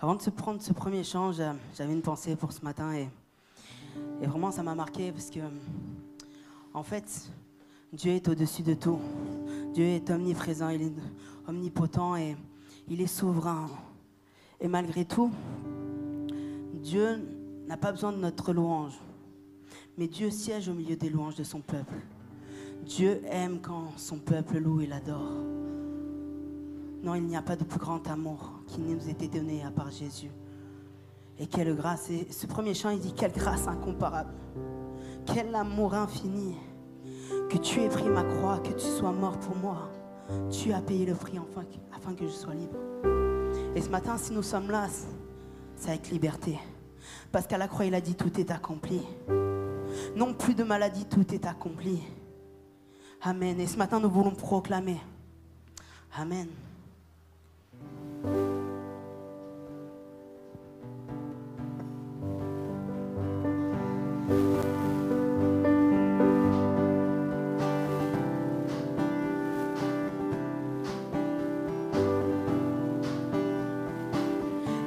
Avant de se prendre ce premier chant, j'avais une pensée pour ce matin et vraiment ça m'a marqué parce que, en fait, Dieu est au-dessus de tout. Dieu est omniprésent, il est omnipotent et il est souverain. Et malgré tout, Dieu n'a pas besoin de notre louange. Mais Dieu siège au milieu des louanges de son peuple. Dieu aime quand son peuple loue et l'adore. Non, il n'y a pas de plus grand amour qui nous a été donné à part Jésus. Et quelle grâce. Et ce premier chant, il dit quelle grâce incomparable. Quel amour infini. Que tu aies pris ma croix, que tu sois mort pour moi. Tu as payé le prix afin que je sois libre. Et ce matin, si nous sommes là, c'est avec liberté. Parce qu'à la croix, il a dit tout est accompli. Non plus de maladie, tout est accompli. Amen. Et ce matin, nous voulons proclamer. Amen.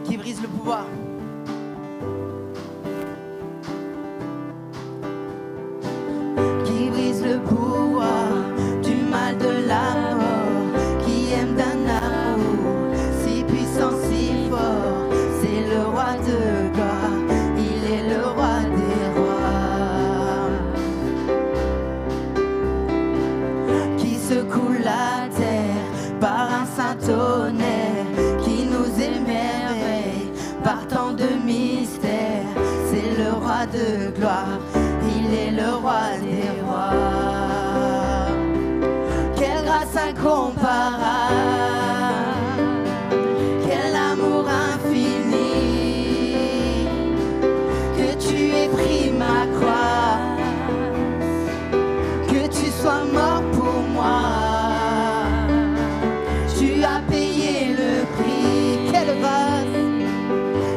Qui brise le pouvoir. Qui brise le pouvoir du mal de la mort, qui aime d'un amour si puissant, si fort. C'est le roi de gloire, il est le roi des rois. Qui secoue la terre par un saint tonnerre, qui nous émerveille par tant de mystères. C'est le roi de gloire, il est le roi des rois. Quelle grâce incomparable, quel amour infini, que tu aies pris ma croix, que tu sois mort pour moi. Tu as payé le prix, quelle grâce,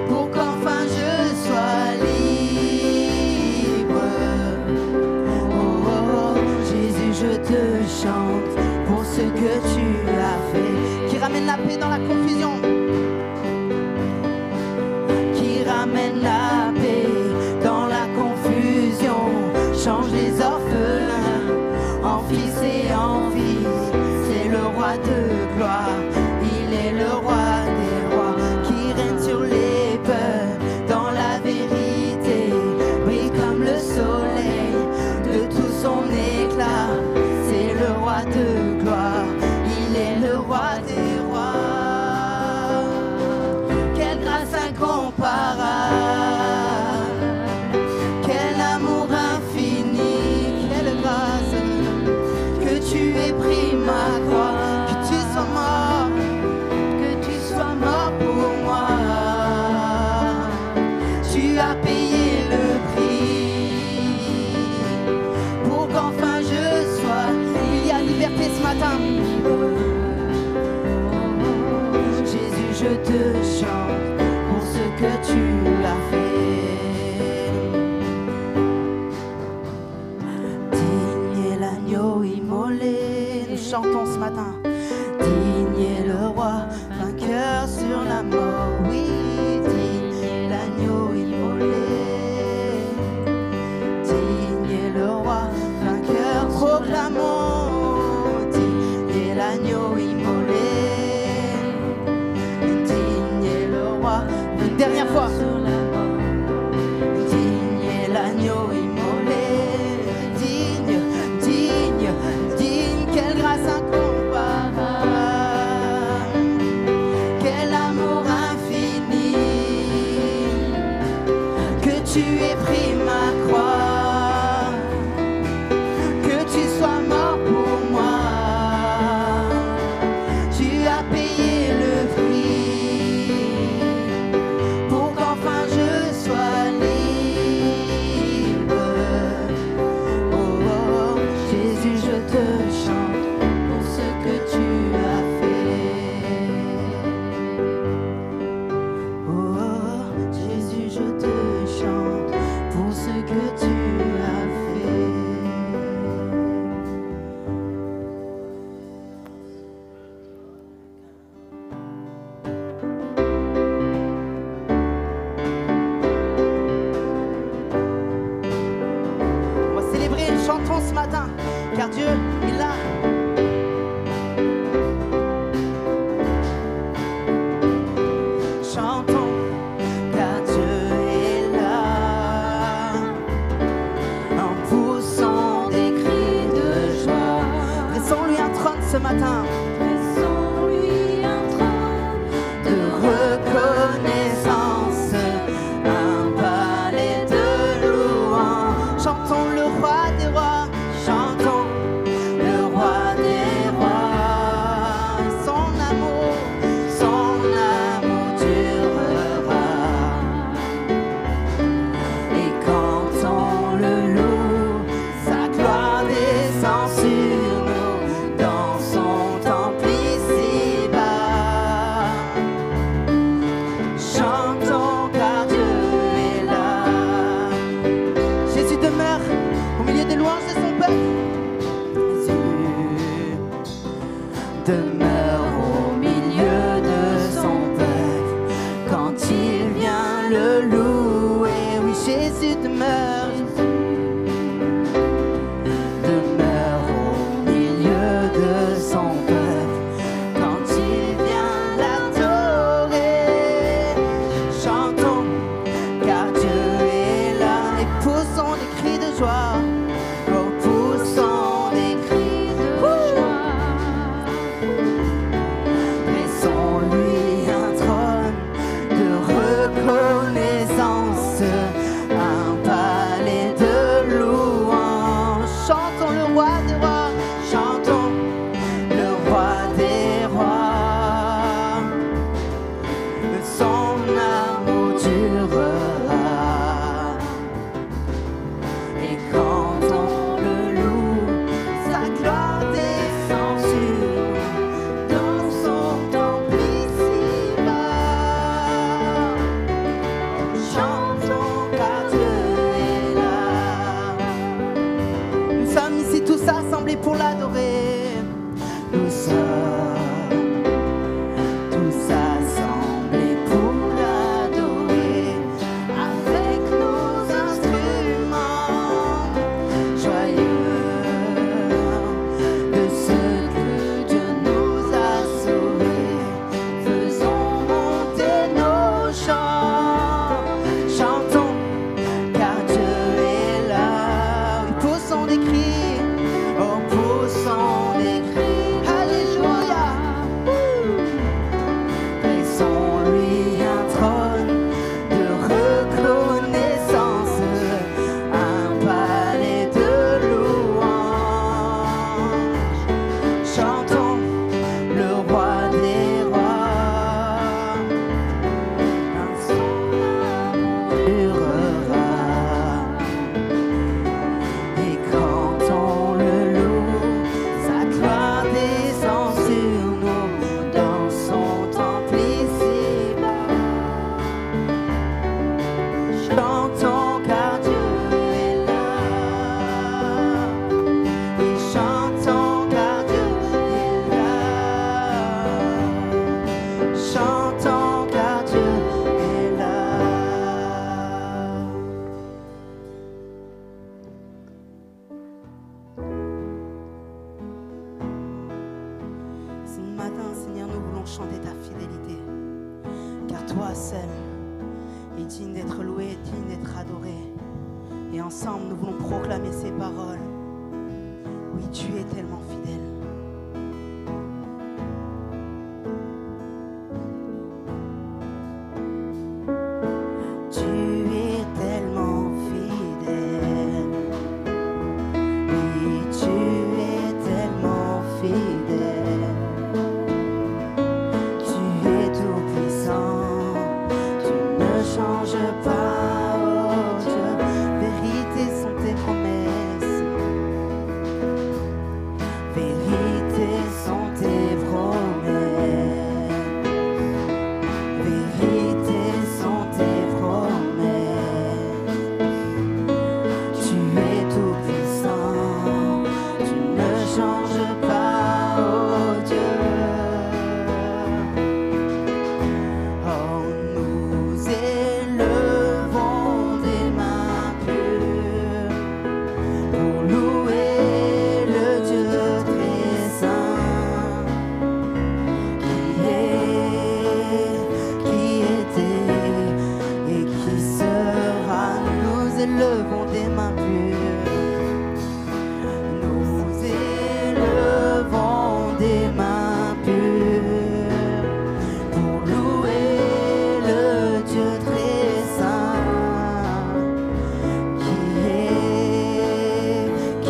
pour qu'enfin je sois libre. Oh, oh, Jésus, je te chante pour ce que tu as fait, qui ramène la paix dans la confusion, qui ramène la paix dans la confusion, change les orphelins en fils et en fils. C'est le roi de gloire, il est le roi des rois, qui règne sur les peuples dans la vérité, brille comme le soleil de tout son éclat. C'est le roi de gloire, il est le roi des rois. Quelle grâce incomparable, quel amour infini, quelle grâce, que tu aies pris ma croix, que tu sois mort pour moi. Tu as payé le prix pour qu'enfin je sois. Il y a liberté ce matin. Jésus, je te chante pour ce que tu as fait. Digne est l'agneau immolé, nous chantons ce matin. Digne est le roi, vainqueur sur la mort. Oui, digne est l'agneau immolé. Digne est le roi, vainqueur, proclamons. Digne est l'agneau immolé. Digne est le roi, une dernière fois. Digne est l'agneau immolé. Digne, digne, digne, quelle grâce incomparable, quel amour infini, que tu aies pris ma croix, que tu sois mort pour moi. Tu as payé le prix pour qu'enfin je sois libre. Oh, oh, Jésus, je te chante pour ce que tu as fait. Oh, oh, Jésus, je te chante pour Et quand on le loue, sa gloire descend sur nous dans son temple ici-bas. Chantons car Dieu est là. Nous sommes ici tous assemblés pour l'adorer. Nous sommes tous assemblés pour l'adorer avec nos instruments joyeux de ce que Dieu nous a sauvés. Faisons monter nos chants, chantons car Dieu est là. Oui, poussons des cris, oh poussons des cris. Alléluia. Laissons-lui un trône de reconnaissance, un palais de louange. Chantons le roi des rois, un son durera. Et quand on le loue, sa gloire descend sur nous dans son temple ici-bas. Chantons car Dieu est là. Oui, chantons car Dieu est là. Chantons car Dieu est là. Ce matin, Seigneur, nous voulons chanter ta fidélité, car toi seul est digne d'être loué, digne d'être adoré. Et ensemble, nous voulons proclamer ces paroles. Oui, tu es tellement fidèle. Tu es tellement fidèle. Oui, tu es tellement fidèle. Tu es tout puissant. Tu ne changes pas, oh Dieu. Vérité sont tes promesses. Vérité sont tes promesses. Vérité sont tes promesses. Tu es tout puissant. Tu ne changes pas, oh Dieu. Oh, nous élevons des mains pures pour louer le Dieu très saint qui était et qui sera. Nous élevons des mains pures. Nous élevons des mains pures pour louer le Dieu très saint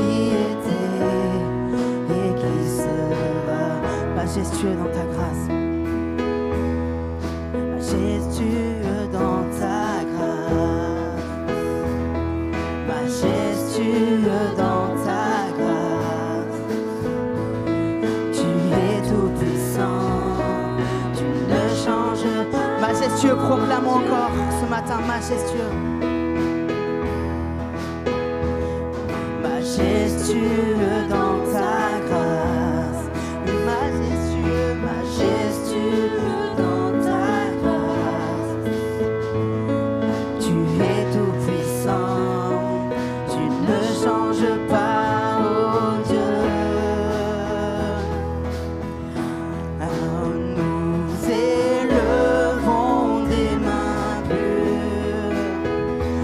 qui était et qui sera. Majestueux dans ta grâce, majestueux dans ta grâce, majestueux dans ta grâce. Tu es tout puissant, tu ne changes pas. Majestueux, proclamons encore ce matin, majestueux. Majestueux dans ta grâce, oui, majestueux, majestueux dans ta grâce. Tu es tout puissant, tu ne changes pas, oh Dieu. Alors nous élevons des mains pures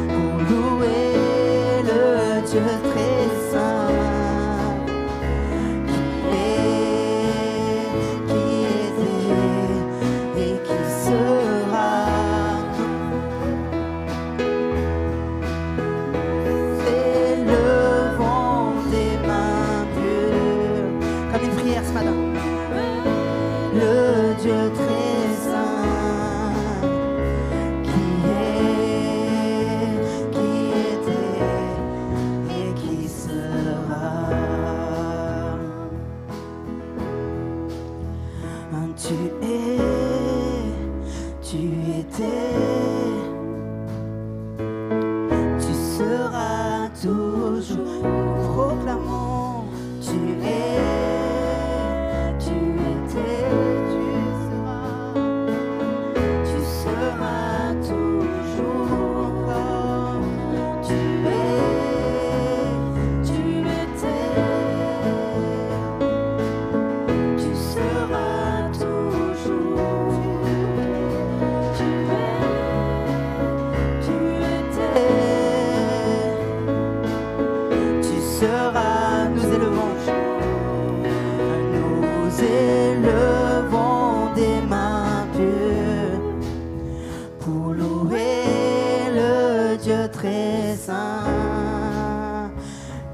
pour louer le Dieu très saint tu étais, tu seras toujours. Proclamons, tu es, tu étais, tu seras toujours encore. Tu es, tu étais, tu seras toujours. Tu seras, nous élevons des mains pures pour louer le Dieu très saint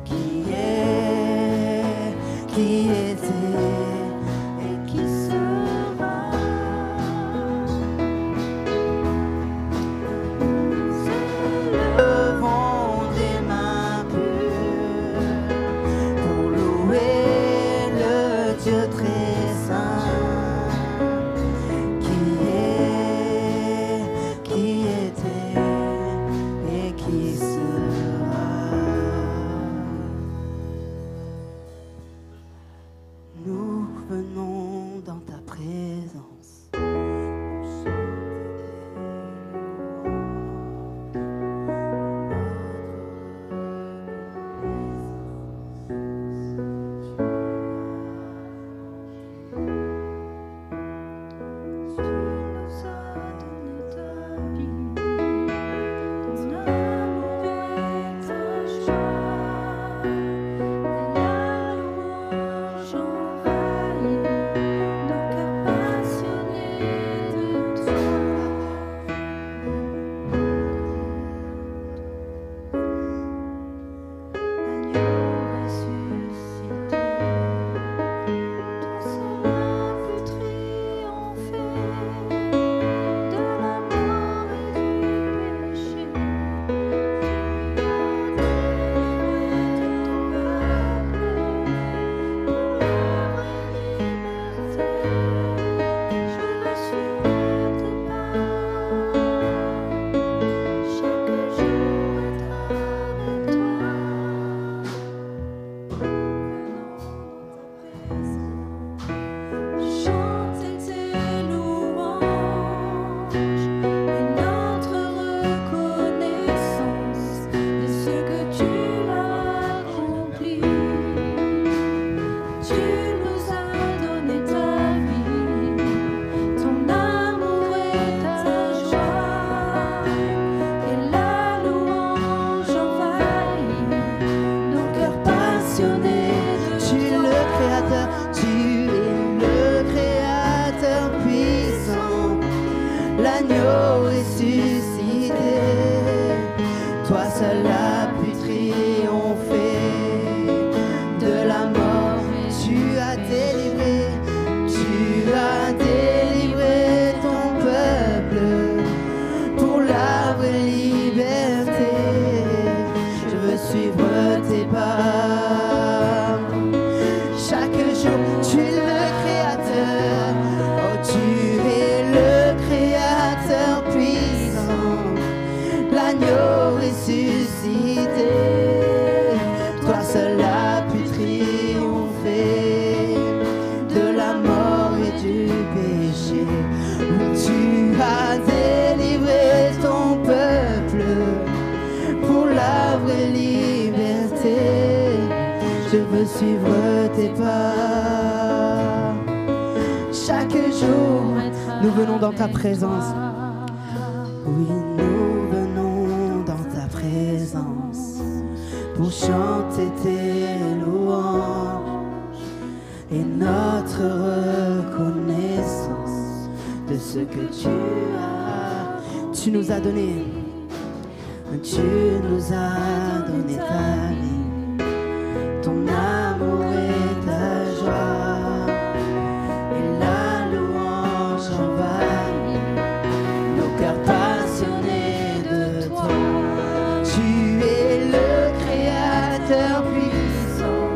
qui était et qui sera. Élevons des mains pures pour louer le Dieu très saint qui était et qui sera. Nous venons dans ta présence. L'agneau ressuscité, toi seul as pu triompher de la mort. Tu as délivré ton peuple pour la vraie liberté. Je veux suivre tes pas. Chaque jour, tu es le Créateur. Oh, tu es le Créateur puissant, l'agneau ressuscité. Toi seul as pu triompher de la mort et du péché. Oui, tu as délivré ton peuple pour la vraie liberté. Je veux suivre tes pas. Chaque jour, nous venons dans ta présence. Oui, nous venons dans ta présence pour chanter tes louanges et notre reconnaissance de ce que tu nous as donné. Tu nous as donné ta vie, ton amour et ta joie, et la louange envahit nos cœurs passionnés de toi. Tu es le Créateur puissant,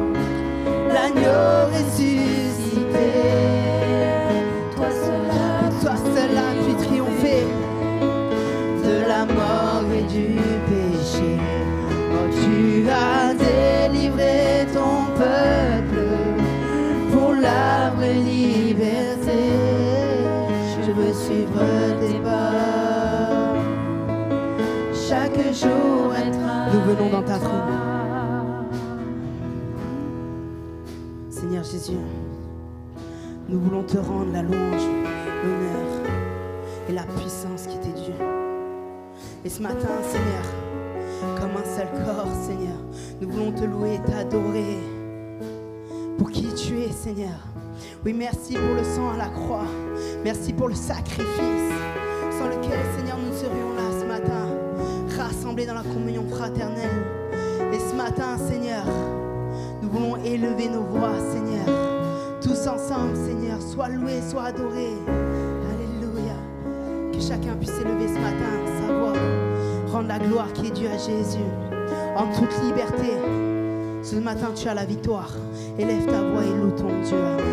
l'agneau ressuscité. Toi seul as pu triompher. Tu as délivré ton peuple pour la vraie liberté. Je veux suivre tes pas. Chaque jour être. Nous venons dans ta trône. Seigneur Jésus, nous voulons te rendre la louange, l'honneur et la puissance qui t'est due. Et ce matin, Seigneur, comme un seul corps, Seigneur, nous voulons te louer et t'adorer pour qui tu es, Seigneur. Oui, merci pour le sang à la croix. Merci pour le sacrifice sans lequel, Seigneur, nous serions là ce matin, rassemblés dans la communion fraternelle. Et ce matin, Seigneur, nous voulons élever nos voix, Seigneur, tous ensemble, Seigneur, soit loué, soit adoré. Alléluia. Que chacun puisse élever ce matin sa voix, rendre la gloire qui est due à Jésus, en toute liberté. Ce matin, tu as la victoire. Élève ta voix et loue ton Dieu. Amen.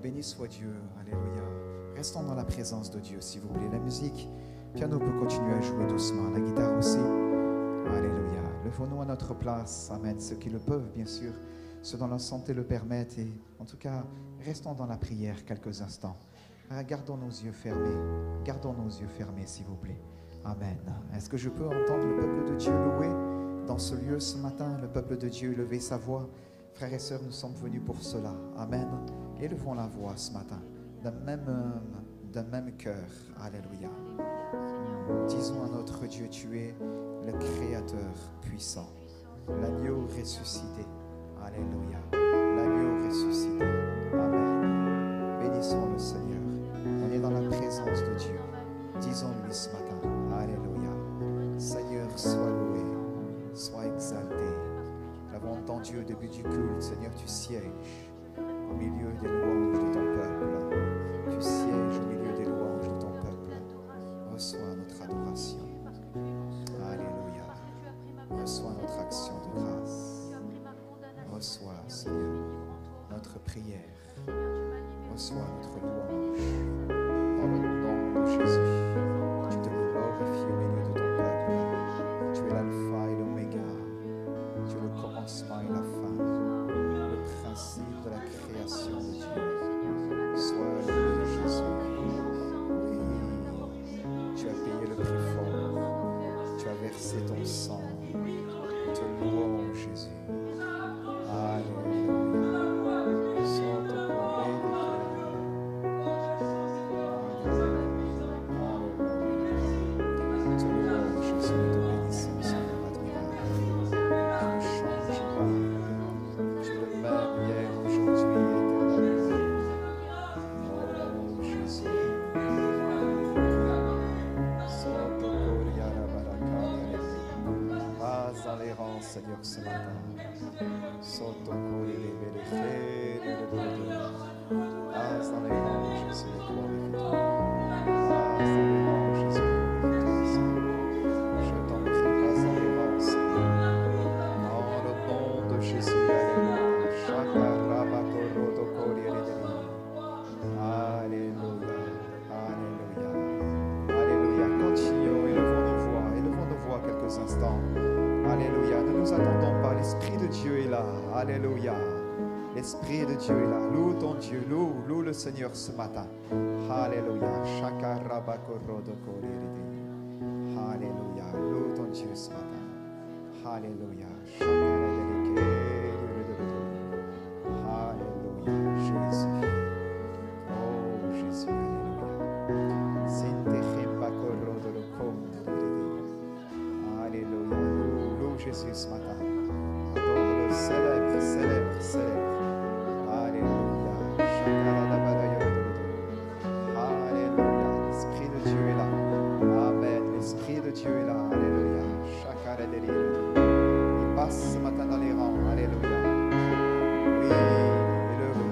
Béni soit Dieu, alléluia. Restons dans la présence de Dieu, s'il vous plaît. La musique, le piano peut continuer à jouer doucement, la guitare aussi. Alléluia. Levons-nous à notre place, amen. Ceux qui le peuvent, bien sûr, ceux dont la santé le permettent. Et en tout cas, restons dans la prière quelques instants. Gardons nos yeux fermés. Gardons nos yeux fermés, s'il vous plaît. Amen. Est-ce que je peux entendre le peuple de Dieu louer dans ce lieu ce matin? Le peuple de Dieu lever sa voix. Frères et sœurs, nous sommes venus pour cela. Amen. Élevons la voix ce matin, d'un même cœur. Alléluia. Disons à notre Dieu, tu es le Créateur puissant, l'agneau ressuscité. Alléluia. L'agneau ressuscité. Amen. Bénissons le Seigneur. On est dans la présence de Dieu. Disons-lui ce matin. Alléluia. Seigneur, sois loué, sois exalté. Nous l'avons entendu au début du culte. Seigneur, tu sièges au milieu des louanges de ton peuple. Tu sièges au milieu des louanges de ton peuple. Reçois notre adoration. Alléluia. Reçois notre action de grâce. Reçois, Seigneur, notre prière. Reçois notre louange. Dans le nom de Jésus, tu te glorifies au milieu de ton peuple. Tu es l'alpha et l'oméga. Tu es le commencement et la fin. Le principe de la création de Dieu. Sois loué, Jésus. Oui, tu as payé le prix fort. Tu as versé ton sang. Nous te louons, Jésus. Alléluia. Santo coré de Alléluia. Te louons, Jésus. Nous te bénissons, Seigneur admirable. Tu ne changes pas. Tu es le même hier, aujourd'hui et éternellement. Oh Jésus. Santo Coriara Baracaya. Pas dans les rangs, Seigneur, ce matin. Santo Coriara Baracaya. Pas dans les rangs, Jésus, glorifie-toi. Pas dans les rangs, Jésus, glorifie-toi. Je t'en prie, pas dans les rangs, Seigneur. Dans le nom de Jésus, alléluia. Alléluia, alléluia, alléluia. Continuons, élevons nos voix quelques instants. Alléluia, ne nous attendons pas, l'Esprit de Dieu est là. Alléluia, l'Esprit de Dieu est là. Loue ton Dieu, loue le Seigneur ce matin. Alléluia, alléluia, loue ton Dieu ce matin. Alléluia, alléluia, Jésus. Oh Jésus, alléluia. Alléluia, loue Jésus ce matin. Célèbre, célèbre, célèbre. Alléluia. Alléluia. L'Esprit de Dieu est là. Amen. L'Esprit de Dieu est là. Alléluia. Il passe ce matin dans les rangs. Alléluia. Oui,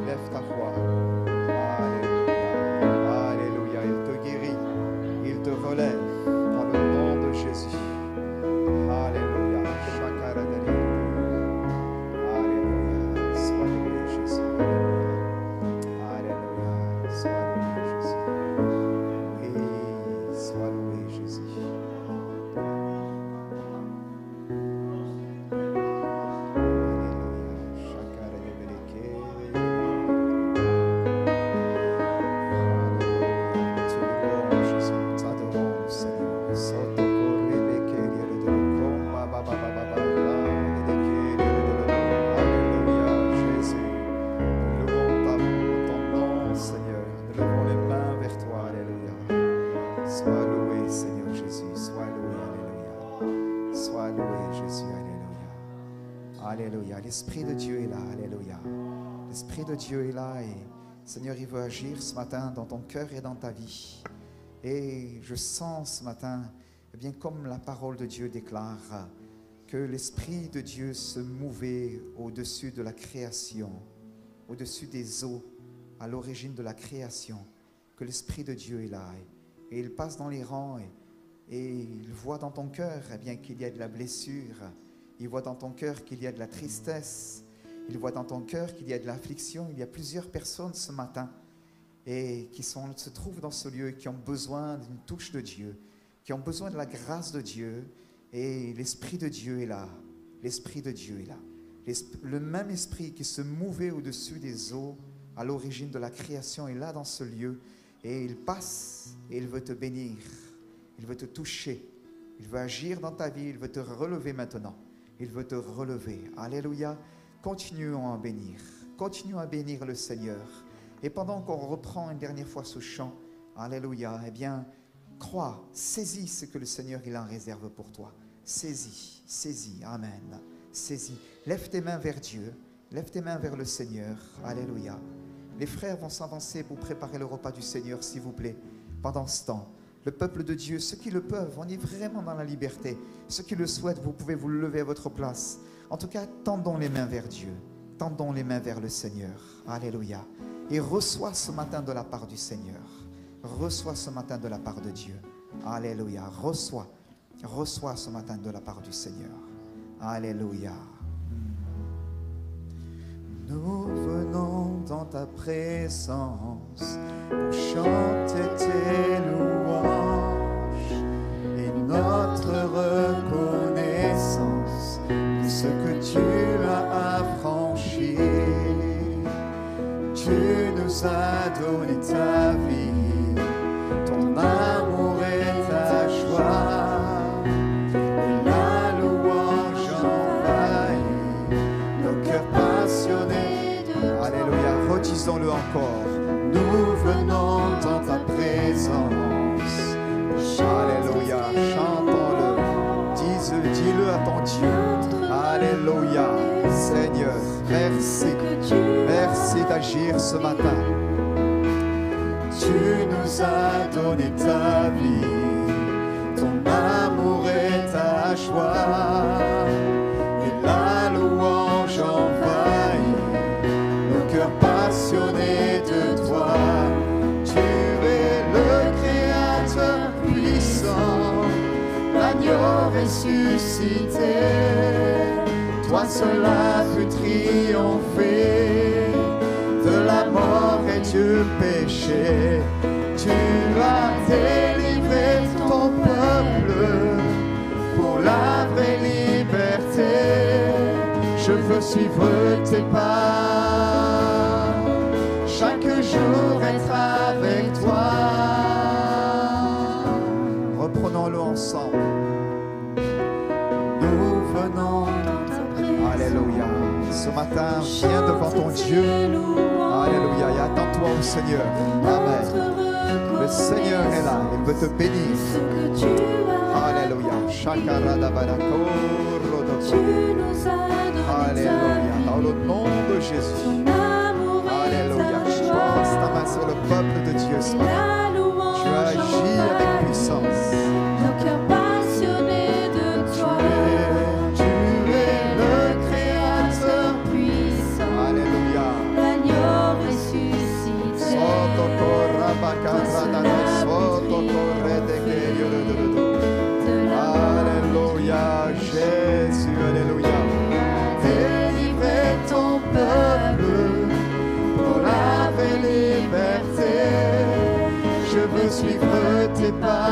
lève ta voix. Alléluia. Alléluia. Il te guérit. Il te relève dans le nom de Jésus. Alléluia. Alléluia. Sois loué, Jésus. Alléluia. Sois loué, Jésus. Oui, sois loué, Jésus. L'Esprit de Dieu est là, alléluia. L'Esprit de Dieu est là et Seigneur, il veut agir ce matin dans ton cœur et dans ta vie. Et je sens ce matin, eh bien, comme la parole de Dieu déclare, que l'Esprit de Dieu se mouvait au-dessus de la création, au-dessus des eaux, à l'origine de la création, que l'Esprit de Dieu est là. Et il passe dans les rangs et il voit dans ton cœur, eh bien, qu'il y a de la blessure. Il voit dans ton cœur qu'il y a de la tristesse. Il voit dans ton cœur qu'il y a de l'affliction. Il y a plusieurs personnes ce matin et qui se trouvent dans ce lieu et qui ont besoin d'une touche de Dieu, qui ont besoin de la grâce de Dieu. Et l'Esprit de Dieu est là. L'Esprit de Dieu est là. Le même Esprit qui se mouvait au-dessus des eaux à l'origine de la création est là dans ce lieu. Et il passe et il veut te bénir. Il veut te toucher. Il veut agir dans ta vie. Il veut te relever maintenant. Il veut te relever. Alléluia. Continuons à bénir. Continuons à bénir le Seigneur. Et pendant qu'on reprend une dernière fois ce chant, alléluia, eh bien, crois, saisis ce que le Seigneur il en réserve pour toi. Saisis, saisis, amen. Saisis. Lève tes mains vers Dieu. Lève tes mains vers le Seigneur. Alléluia. Les frères vont s'avancer pour préparer le repas du Seigneur, s'il vous plaît, pendant ce temps. Le peuple de Dieu, ceux qui le peuvent, on est vraiment dans la liberté. Ceux qui le souhaitent, vous pouvez vous lever à votre place. En tout cas, tendons les mains vers Dieu. Tendons les mains vers le Seigneur. Alléluia. Et reçois ce matin de la part du Seigneur. Reçois ce matin de la part de Dieu. Alléluia. Reçois. Reçois ce matin de la part du Seigneur. Alléluia. Nous venons dans ta présence pour chanter tes louanges et notre reconnaissance de ce que tu as affranchi. Tu nous as donné ta vie, ton amour et ta joie, et la louange envahit nos cœurs passionnés. Alléluia, redisons-le encore. Nous venons dans ta présence. Alléluia, chantons-le. Dis-le à ton Dieu. Alléluia, Seigneur, merci. Merci d'agir ce matin. Tu nous as donné ta vie, ton amour et ta joie, et la louange envahit nos cœurs passionnés de toi. Tu es le Créateur puissant, l'agneau ressuscité. Toi seul as pu triompher de la mort et du péché. Tu as délivré ton peuple pour la vraie liberté. Je veux suivre tes pas, chaque jour être avec toi. Reprenons-le ensemble. Nous venons. Alléluia. Ce matin, viens devant ton Dieu. Alléluia. Et attends-toi au Seigneur. Amen. Le Seigneur est là. Il veut te bénir. Alléluia. Alléluia. Dans le nom de Jésus. Alléluia. Je pose ta main sur le peuple de Dieu ce matin. Tu agis avec puissance. Alléluia, Jésus, alléluia. Délivrer ton peuple pour la vraie liberté. Je veux suivre tes pas.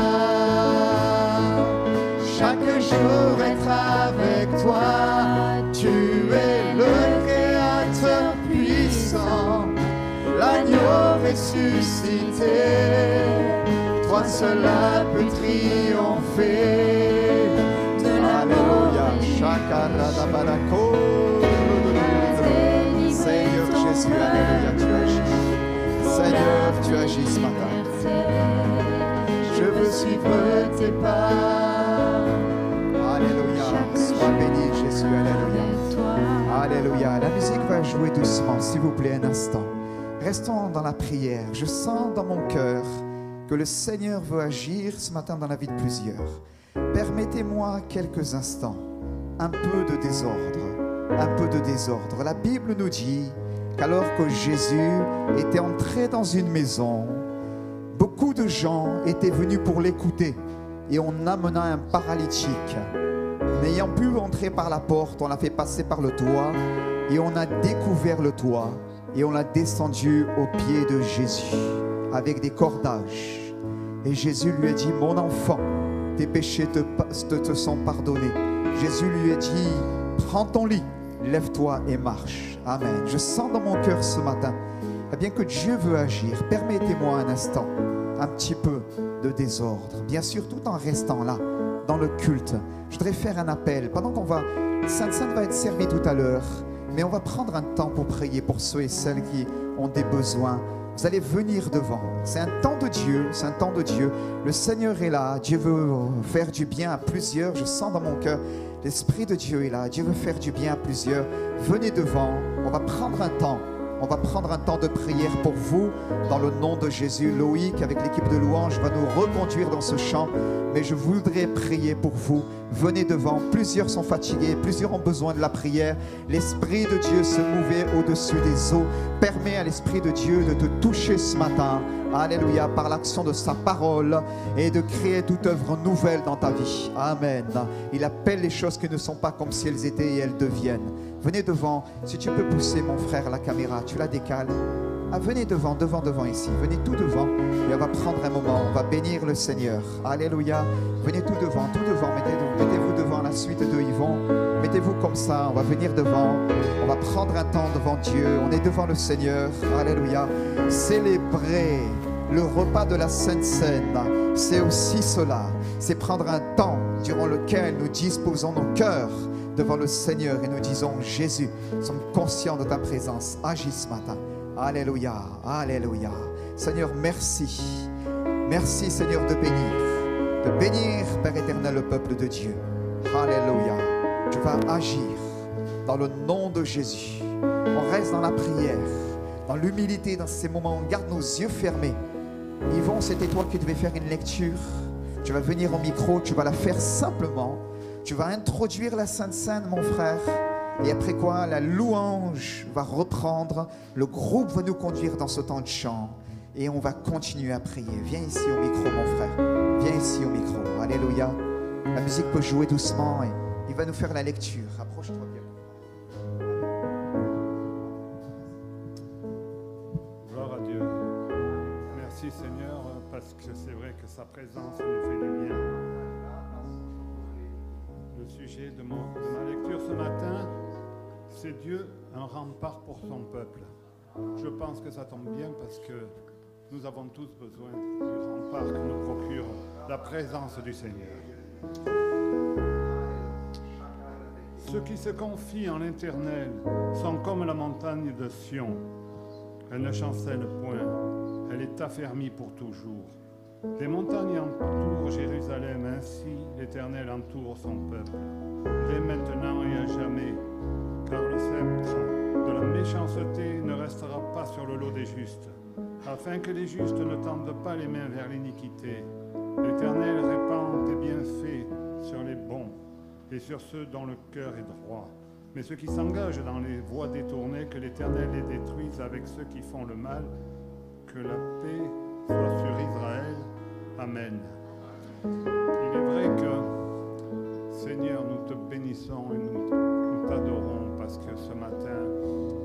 Chaque jour être avec toi. Tu es le Créateur puissant. L'agneau ressuscité, toi seul peut triompher. Alléluia. Seigneur Jésus, alléluia, tu agis. Seigneur, tu agis ce matin. Je veux suivre tes pas. Alléluia. Sois béni Jésus, alléluia. Alléluia. La musique va jouer doucement, s'il vous plaît, un instant. Restons dans la prière. Je sens dans mon cœur que le Seigneur veut agir ce matin dans la vie de plusieurs. Permettez-moi quelques instants, un peu de désordre, un peu de désordre. La Bible nous dit qu'alors que Jésus était entré dans une maison, beaucoup de gens étaient venus pour l'écouter et on amena un paralytique. N'ayant pu entrer par la porte, on l'a fait passer par le toit et on a découvert le toit. Et on l'a descendu aux pieds de Jésus avec des cordages. Et Jésus lui a dit, mon enfant, tes péchés te sont pardonnés. Jésus lui a dit, prends ton lit, lève-toi et marche. Amen. Je sens dans mon cœur ce matin, bien que Dieu veut agir. Permettez-moi un instant, un petit peu de désordre. Bien sûr, tout en restant là, dans le culte. Je voudrais faire un appel. Pendant qu'on va, Sainte-Sainte va être servie tout à l'heure. Mais on va prendre un temps pour prier pour ceux et celles qui ont des besoins. Vous allez venir devant. C'est un temps de Dieu, c'est un temps de Dieu. Le Seigneur est là. Dieu veut faire du bien à plusieurs. Je sens dans mon cœur, l'Esprit de Dieu est là. Dieu veut faire du bien à plusieurs. Venez devant. On va prendre un temps. On va prendre un temps de prière pour vous dans le nom de Jésus. Loïc avec l'équipe de louange va nous reconduire dans ce chant. Mais je voudrais prier pour vous. Venez devant. Plusieurs sont fatigués. Plusieurs ont besoin de la prière. L'Esprit de Dieu se mouvait au-dessus des eaux. Permets à l'Esprit de Dieu de te toucher ce matin. Alléluia. Par l'action de sa parole et de créer toute œuvre nouvelle dans ta vie. Amen. Il appelle les choses qui ne sont pas comme si elles étaient et elles deviennent. Venez devant. Si tu peux pousser mon frère la caméra, tu la décales. Ah, venez devant ici. Venez tout devant. Et on va prendre un moment. On va bénir le Seigneur. Alléluia. Venez tout devant. Mettez-vous devant la suite de Yvon. Mettez-vous comme ça. On va venir devant. On va prendre un temps devant Dieu. On est devant le Seigneur. Alléluia. Célébrer le repas de la Sainte Seine, c'est aussi cela. C'est prendre un temps durant lequel nous disposons nos cœurs devant le Seigneur et nous disons, Jésus, nous sommes conscients de ta présence. Agis ce matin. Alléluia, alléluia. Seigneur, merci. Merci, Seigneur, de bénir, Père éternel, le peuple de Dieu. Alléluia. Tu vas agir dans le nom de Jésus. On reste dans la prière, dans l'humilité, dans ces moments. On garde nos yeux fermés. Yvon, c'était toi qui devais faire une lecture. Tu vas venir au micro, tu vas la faire simplement. Tu vas introduire la Sainte Seine, mon frère. Et après quoi, la louange va reprendre. Le groupe va nous conduire dans ce temps de chant. Et on va continuer à prier. Viens ici au micro, mon frère. Viens ici au micro. Alléluia. La musique peut jouer doucement. Et il va nous faire la lecture. Approche-toi bien. Gloire à Dieu. Merci Seigneur, parce que c'est vrai que sa présence nous fait du bien. Le sujet de ma lecture ce matin, c'est Dieu, un rempart pour son peuple. Je pense que ça tombe bien parce que nous avons tous besoin du rempart que nous procure la présence du Seigneur. Ceux qui se confient en l'Éternel sont comme la montagne de Sion. Elle ne chancelle point, elle est affermie pour toujours. Les montagnes entourent Jérusalem, Ainsi, l'Éternel entoure son peuple, dès maintenant et à jamais, car le sceptre de la méchanceté ne restera pas sur le lot des justes, afin que les justes ne tendent pas les mains vers l'iniquité. L'Éternel répand tes bienfaits sur les bons et sur ceux dont le cœur est droit. Mais ceux qui s'engagent dans les voies détournées, que l'Éternel les détruise avec ceux qui font le mal, que la paix soit sur Israël. Amen. Il est vrai que, Seigneur, nous te bénissons et nous t'adorons parce que ce matin,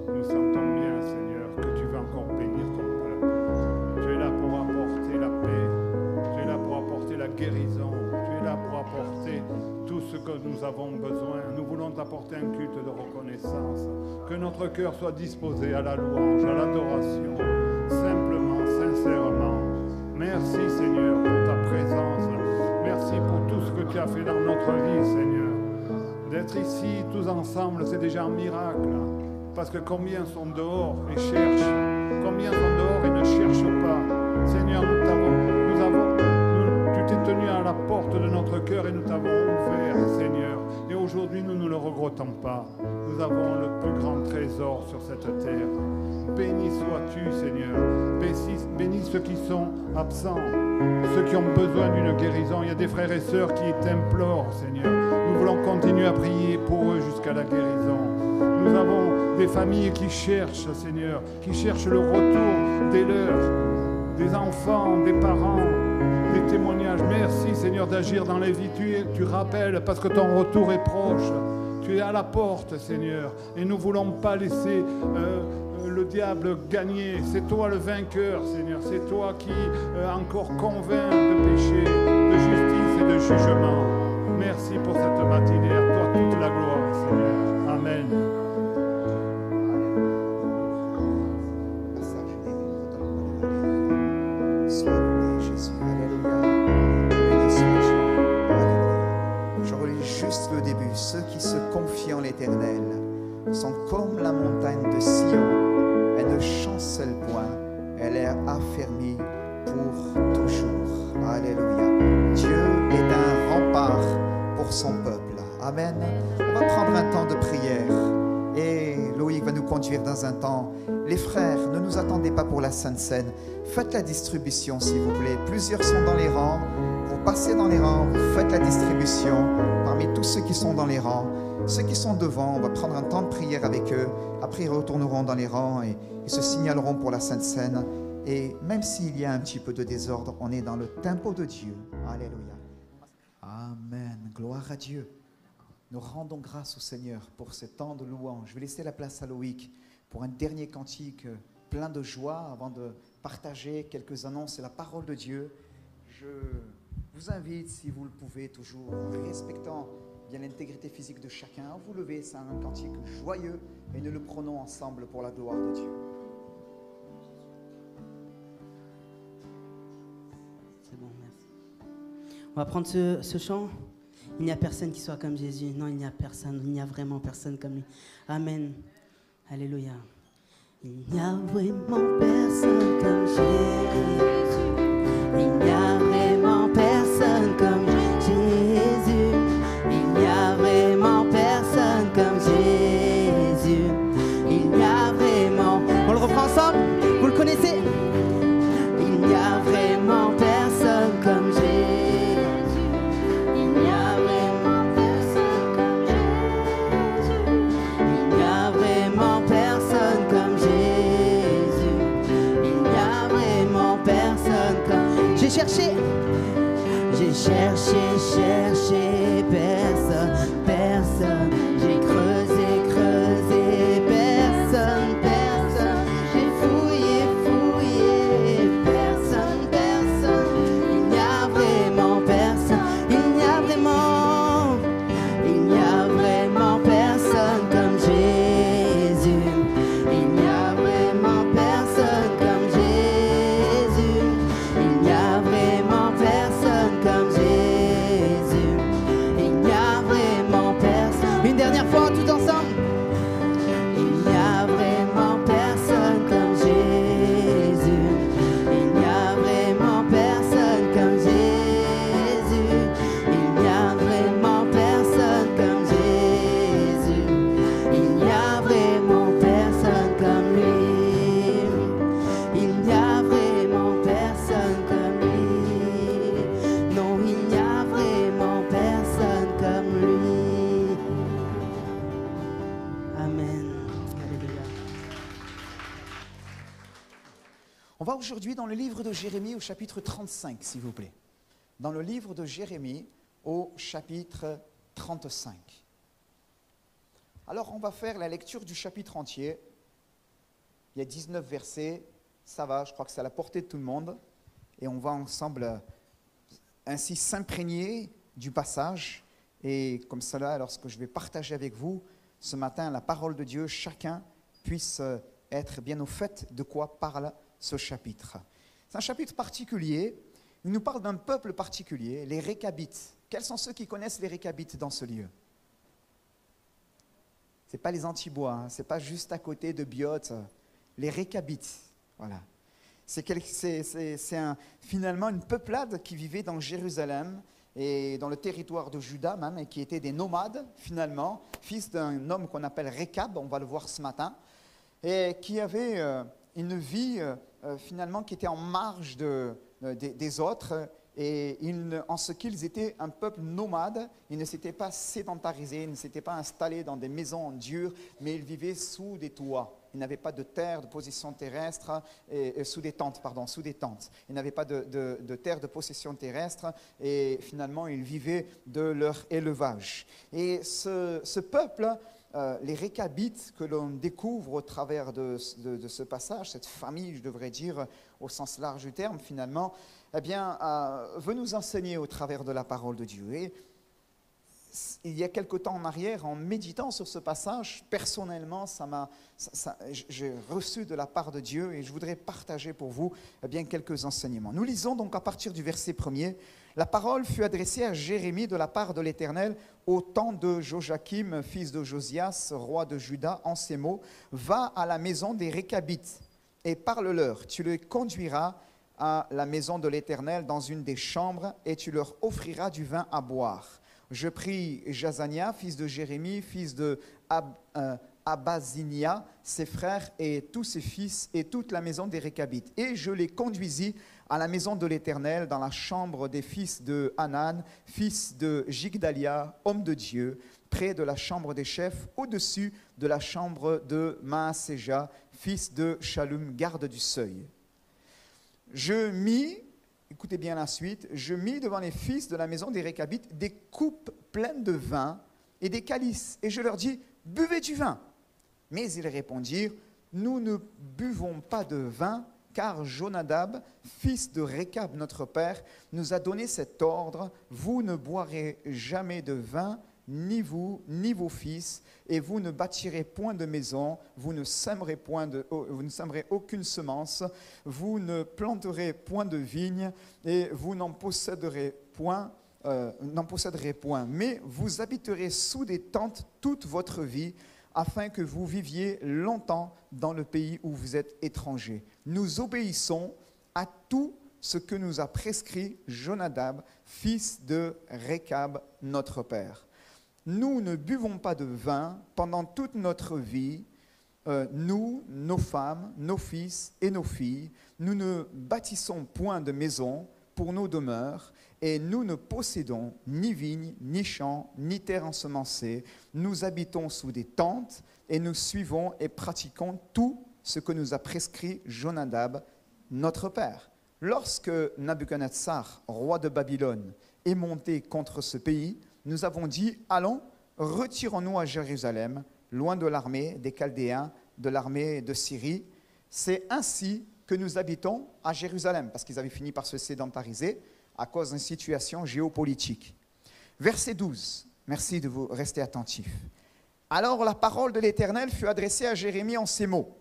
nous sentons bien, Seigneur, que tu vas encore bénir ton peuple. Tu es là pour apporter la paix, tu es là pour apporter la guérison, tu es là pour apporter tout ce que nous avons besoin. Nous voulons t'apporter un culte de reconnaissance, que notre cœur soit disposé à la louange, à l'adoration, simplement, sincèrement. Merci, Seigneur, pour ta présence. Merci pour tout ce que tu as fait dans notre vie, Seigneur. D'être ici tous ensemble, c'est déjà un miracle. Parce que combien sont dehors et cherchent, combien sont dehors et ne cherchent pas. Seigneur, tu t'es tenu à la porte de notre cœur et nous t'avons ouvert, Seigneur. Et aujourd'hui, nous ne le regrettons pas. Nous avons le plus grand trésor sur cette terre. Béni sois-tu, Seigneur. Bénis ceux qui sont absents, ceux qui ont besoin d'une guérison. Il y a des frères et sœurs qui t'implorent, Seigneur. Nous voulons continuer à prier pour eux jusqu'à la guérison. Nous avons des familles qui cherchent, Seigneur, qui cherchent le retour des leurs, des enfants, des parents, des témoignages. Merci, Seigneur, d'agir dans les vies. Tu rappelles parce que ton retour est proche. Tu es à la porte, Seigneur, et nous ne voulons pas laisser le diable gagner. C'est toi le vainqueur, Seigneur. C'est toi qui encore convainc de péché, de justice et de jugement. Merci pour cette matinée. À toi toute la gloire, Seigneur. Amen. Sois loué, Jésus. Alléluia. Béni soit Dieu. Alléluia. Je relis juste le début. Ceux qui se confient en l'Éternel sont comme la montagne de Sion. Elle ne chancelle point. Elle est affermie pour toujours. Alléluia. Dieu est un rempart pour son peuple. Amen. On va prendre un temps de prière. Et Loïc va nous conduire dans un temps. Les frères, ne nous attendez pas pour la Sainte Seine. Faites la distribution, s'il vous plaît. Plusieurs sont dans les rangs. Vous passez dans les rangs, vous faites la distribution. Parmi tous ceux qui sont dans les rangs, ceux qui sont devant, on va prendre un temps de prière avec eux. Après, ils retourneront dans les rangs et ils se signaleront pour la Sainte Seine. Et même s'il y a un petit peu de désordre, on est dans le tempo de Dieu. Alléluia. Amen. Gloire à Dieu. Nous rendons grâce au Seigneur pour ce temps de louange. Je vais laisser la place à Loïc pour un dernier cantique plein de joie avant de partager quelques annonces et la parole de Dieu. Je vous invite, si vous le pouvez, toujours en respectant bien l'intégrité physique de chacun, à vous lever. C'est un cantique joyeux et nous le prenons ensemble pour la gloire de Dieu. C'est bon, merci. On va prendre ce chant. Il n'y a personne qui soit comme Jésus. Non, il n'y a personne. Il n'y a vraiment personne comme lui. Amen. Alléluia. Il n'y a vraiment personne comme Jésus. Il n'y a vraiment personne comme Jésus. Il n'y a vraiment personne comme Jésus. Il n'y a vraiment... On le reprend ensemble? Vous le connaissez? Il n'y a vraiment personne comme Jésus. J'ai cherché, personne. J'ai creusé, personne. J'ai fouillé, personne. Il n'y a vraiment personne. Il n'y a vraiment personne comme Jésus. Il n'y a vraiment personne comme Jésus. Il n'y a vraiment personne comme Jésus. On va aujourd'hui dans le livre de Jérémie au chapitre 35, s'il vous plaît. Dans le livre de Jérémie au chapitre 35. Alors, on va faire la lecture du chapitre entier. Il y a 19 versets, ça va, je crois que c'est à la portée de tout le monde. Et on va ensemble ainsi s'imprégner du passage. Et comme cela, lorsque je vais partager avec vous ce matin la parole de Dieu, chacun puisse être bien au fait de quoi parle ce chapitre. C'est un chapitre particulier. Il nous parle d'un peuple particulier, les Récabites. Quels sont ceux qui connaissent les Récabites dans ce lieu? Ce n'est pas les Antibois, hein, ce n'est pas juste à côté de Biote. Les Récabites, voilà. C'est finalement une peuplade qui vivait dans Jérusalem et dans le territoire de Juda même, et qui étaient des nomades finalement, fils d'un homme qu'on appelle Récab, on va le voir ce matin, et qui avait une vie finalement qui était en marge des autres, et en ce qu'ils étaient un peuple nomade, ils ne s'étaient pas sédentarisés, ils ne s'étaient pas installés dans des maisons en dur, mais ils vivaient sous des toits. Ils n'avaient pas de terre, de possession terrestre, sous des tentes. Ils n'avaient pas de terre de possession terrestre, et finalement, ils vivaient de leur élevage. Et ce peuple, les Récabites, que l'on découvre au travers de ce passage, cette famille, je devrais dire, au sens large du terme, finalement, eh bien, veut nous enseigner au travers de la parole de Dieu. Et il y a quelque temps en arrière, en méditant sur ce passage, personnellement, j'ai reçu de la part de Dieu, et je voudrais partager pour vous bien quelques enseignements. Nous lisons donc à partir du verset 1er, « La parole fut adressée à Jérémie de la part de l'Éternel au temps de Joachim, fils de Josias, roi de Juda, en ces mots, « Va à la maison des Récabites et parle-leur, tu les conduiras à la maison de l'Éternel dans une des chambres, et tu leur offriras du vin à boire. » Je pris Jazania, fils de Jérémie, fils de Abazinia, ses frères et tous ses fils et toute la maison des Récabites. Et je les conduisis à la maison de l'Éternel dans la chambre des fils de Hanan, fils de Jigdalia, homme de Dieu, près de la chambre des chefs, au-dessus de la chambre de Maaséja, fils de Shallum, garde du seuil. Écoutez bien la suite, je mis devant les fils de la maison des Récabites des coupes pleines de vin et des calices, et je leur dis, buvez du vin. Mais ils répondirent, nous ne buvons pas de vin, car Jonadab, fils de Récab, notre père, nous a donné cet ordre, vous ne boirez jamais de vin, ni vous, ni vos fils, et vous ne bâtirez point de maison, vous ne sèmerez aucune semence, vous ne planterez point de vigne, et vous n'en posséderez point, mais vous habiterez sous des tentes toute votre vie, afin que vous viviez longtemps dans le pays où vous êtes étrangers. Nous obéissons à tout ce que nous a prescrit Jonadab, fils de Récab, notre père. Nous ne buvons pas de vin pendant toute notre vie, nous, nos femmes, nos fils et nos filles. Nous ne bâtissons point de maison pour nos demeures, et nous ne possédons ni vignes, ni champs, ni terre ensemencée. Nous habitons sous des tentes, et nous suivons et pratiquons tout ce que nous a prescrit Jonadab, notre père. Lorsque Nabuchodonosor, roi de Babylone, est monté contre ce pays, nous avons dit, allons, retirons-nous à Jérusalem, loin de l'armée des Chaldéens, de l'armée de Syrie. C'est ainsi que nous habitons à Jérusalem, parce qu'ils avaient fini par se sédentariser à cause d'une situation géopolitique. Verset 12, merci de vous rester attentifs. Alors la parole de l'Éternel fut adressée à Jérémie en ces mots.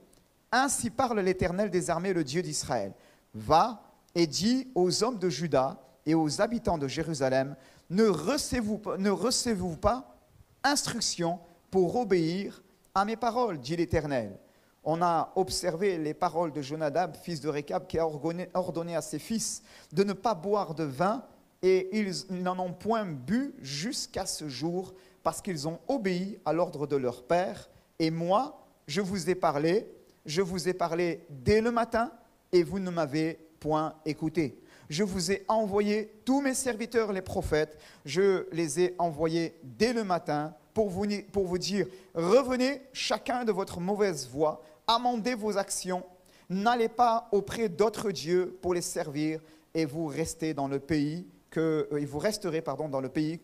Ainsi parle l'Éternel des armées, le Dieu d'Israël. Va et dis aux hommes de Juda et aux habitants de Jérusalem, ne recevez-vous pas instruction pour obéir à mes paroles, dit l'Éternel. On a observé les paroles de Jonadab, fils de Récab, qui a ordonné à ses fils de ne pas boire de vin, et ils n'en ont point bu jusqu'à ce jour, parce qu'ils ont obéi à l'ordre de leur père. Et moi, je vous ai parlé dès le matin, et vous ne m'avez point écouté. Je vous ai envoyé tous mes serviteurs, les prophètes, je les ai envoyés dès le matin pour vous dire, revenez chacun de votre mauvaise voie, amendez vos actions, n'allez pas auprès d'autres dieux pour les servir et vous resterez dans le pays que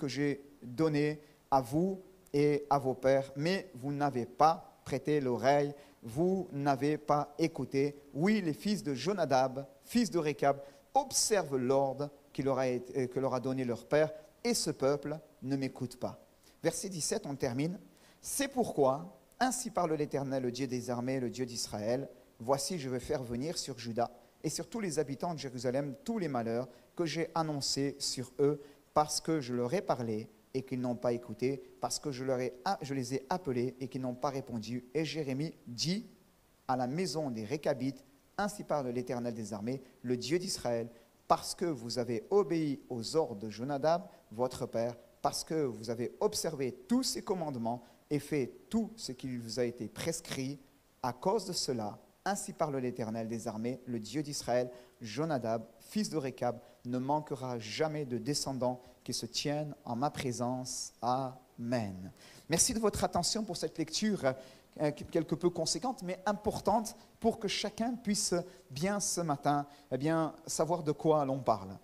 j'ai donné à vous et à vos pères, mais vous n'avez pas prêté l'oreille, vous n'avez pas écouté. Oui, les fils de Jonadab, fils de Récab, observent l'ordre que leur a donné leur père, et ce peuple ne m'écoute pas. Verset 17, on termine. C'est pourquoi, ainsi parle l'Éternel, le Dieu des armées, le Dieu d'Israël, voici, je vais faire venir sur Juda et sur tous les habitants de Jérusalem tous les malheurs que j'ai annoncés sur eux, parce que je leur ai parlé et qu'ils n'ont pas écouté, parce que je les ai appelés et qu'ils n'ont pas répondu. Et Jérémie dit à la maison des Récabites, ainsi parle l'Éternel des armées, le Dieu d'Israël, parce que vous avez obéi aux ordres de Jonadab, votre père, parce que vous avez observé tous ses commandements et fait tout ce qui vous a été prescrit, à cause de cela, ainsi parle l'Éternel des armées, le Dieu d'Israël, Jonadab, fils de Récab, ne manquera jamais de descendants qui se tiennent en ma présence. Amen. Merci de votre attention pour cette lecture quelque peu conséquente, mais importante pour que chacun puisse bien ce matin savoir de quoi l'on parle.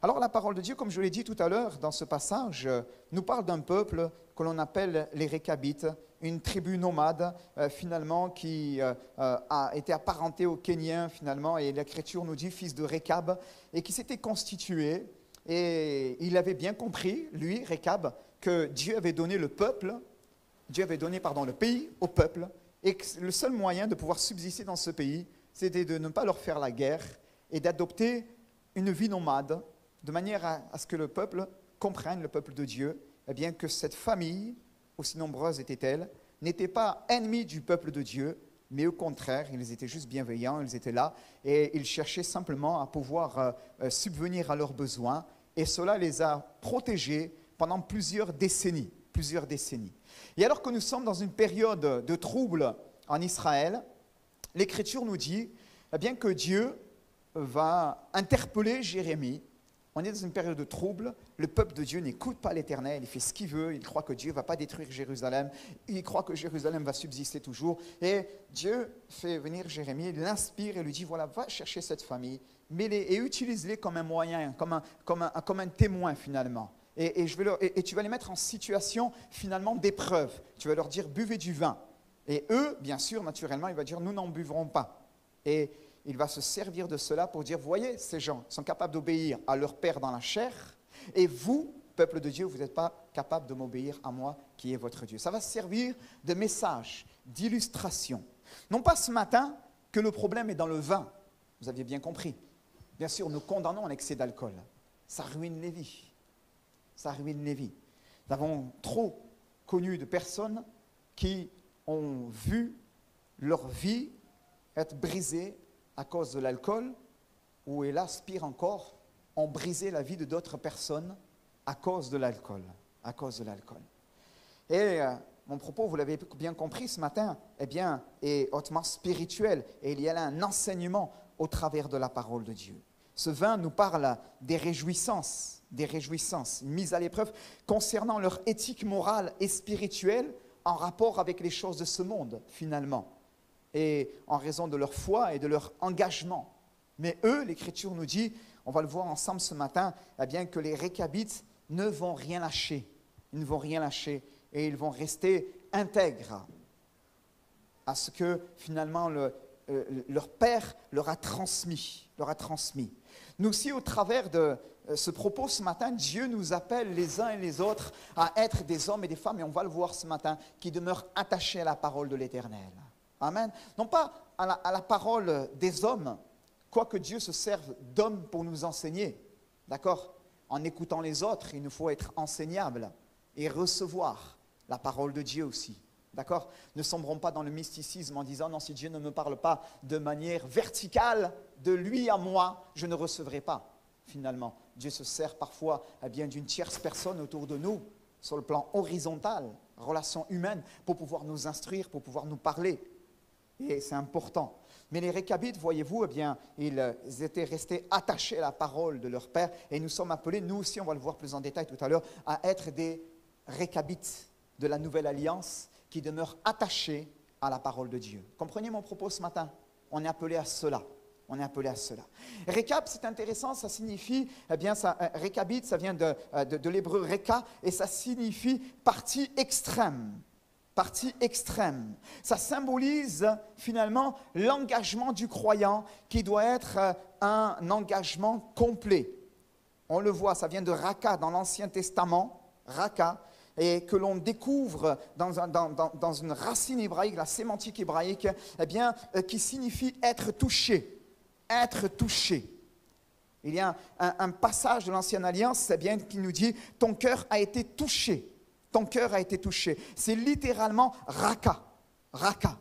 Alors la parole de Dieu, comme je l'ai dit tout à l'heure dans ce passage, nous parle d'un peuple que l'on appelle les Récabites, une tribu nomade finalement qui a été apparentée aux Kéniens finalement, et l'Écriture nous dit fils de Récab, et qui s'était constitué, et il avait bien compris, lui, Récab, que Dieu avait donné le pays au peuple, et que le seul moyen de pouvoir subsister dans ce pays, c'était de ne pas leur faire la guerre et d'adopter une vie nomade, de manière à ce que le peuple comprenne, le peuple de Dieu, que cette famille, aussi nombreuse était-elle, n'était pas ennemie du peuple de Dieu, mais au contraire, ils étaient juste bienveillants, ils étaient là, et ils cherchaient simplement à pouvoir subvenir à leurs besoins, et cela les a protégés pendant plusieurs décennies. Et alors que nous sommes dans une période de trouble en Israël, l'Écriture nous dit que Dieu va interpeller Jérémie. On est dans une période de trouble, le peuple de Dieu n'écoute pas l'Éternel, il fait ce qu'il veut, il croit que Dieu ne va pas détruire Jérusalem, il croit que Jérusalem va subsister toujours. Et Dieu fait venir Jérémie, il l'inspire et lui dit, voilà, va chercher cette famille, et utilise-les comme un moyen, comme un témoin finalement. Et tu vas les mettre en situation finalement d'épreuve. Tu vas leur dire, buvez du vin. Et eux, bien sûr, naturellement, il va dire, nous n'en buvrons pas. Et il va se servir de cela pour dire, voyez, ces gens sont capables d'obéir à leur père dans la chair, et vous, peuple de Dieu, vous n'êtes pas capable de m'obéir à moi, qui est votre Dieu. Ça va servir de message, d'illustration. Non pas ce matin que le problème est dans le vin, vous aviez bien compris. Bien sûr, nous condamnons l'excès d'alcool. Ça ruine les vies. Nous avons trop connu de personnes qui ont vu leur vie être brisée à cause de l'alcool, ou hélas, pire encore, ont brisé la vie de d'autres personnes à cause de l'alcool. Et mon propos, vous l'avez bien compris ce matin, est hautement spirituel, et il y a là un enseignement au travers de la parole de Dieu. Ce vin nous parle des réjouissances mises à l'épreuve concernant leur éthique morale et spirituelle en rapport avec les choses de ce monde, finalement, et en raison de leur foi et de leur engagement. Mais eux, l'Écriture nous dit, on va le voir ensemble ce matin, que les Récabites ne vont rien lâcher. Ils ne vont rien lâcher et ils vont rester intègres à ce que finalement leur père leur a transmis. Nous aussi, au travers de ce propos ce matin, Dieu nous appelle les uns et les autres à être des hommes et des femmes, et on va le voir ce matin, qui demeurent attachés à la parole de l'Éternel. Amen. Non pas à la parole des hommes, quoique Dieu se serve d'hommes pour nous enseigner. D'accord ? En écoutant les autres, il nous faut être enseignable et recevoir la parole de Dieu aussi. D'accord ? Ne sombrons pas dans le mysticisme en disant « Non, si Dieu ne me parle pas de manière verticale, de lui à moi, je ne recevrai pas. » Finalement, Dieu se sert parfois d'une tierce personne autour de nous, sur le plan horizontal, relation humaine, pour pouvoir nous instruire, pour pouvoir nous parler. Et c'est important. Mais les Récabites, voyez-vous, ils étaient restés attachés à la parole de leur père. Et nous sommes appelés, nous aussi, on va le voir plus en détail tout à l'heure, à être des Récabites de la nouvelle alliance qui demeurent attachés à la parole de Dieu. Comprenez mon propos ce matin? On est appelé à cela. On est appelé à cela. Récap, c'est intéressant, ça signifie, eh bien, récabite, ça vient de l'hébreu réka, et ça signifie partie extrême. Partie extrême. Ça symbolise finalement l'engagement du croyant qui doit être un engagement complet. On le voit, ça vient de raka dans l'Ancien Testament, raka, et que l'on découvre dans une racine hébraïque, la sémantique hébraïque, eh bien, qui signifie être touché. Être touché. Il y a un passage de l'Ancienne Alliance, c'est bien, qui nous dit « ton cœur a été touché ». Ton cœur a été touché. C'est littéralement raka. Raka.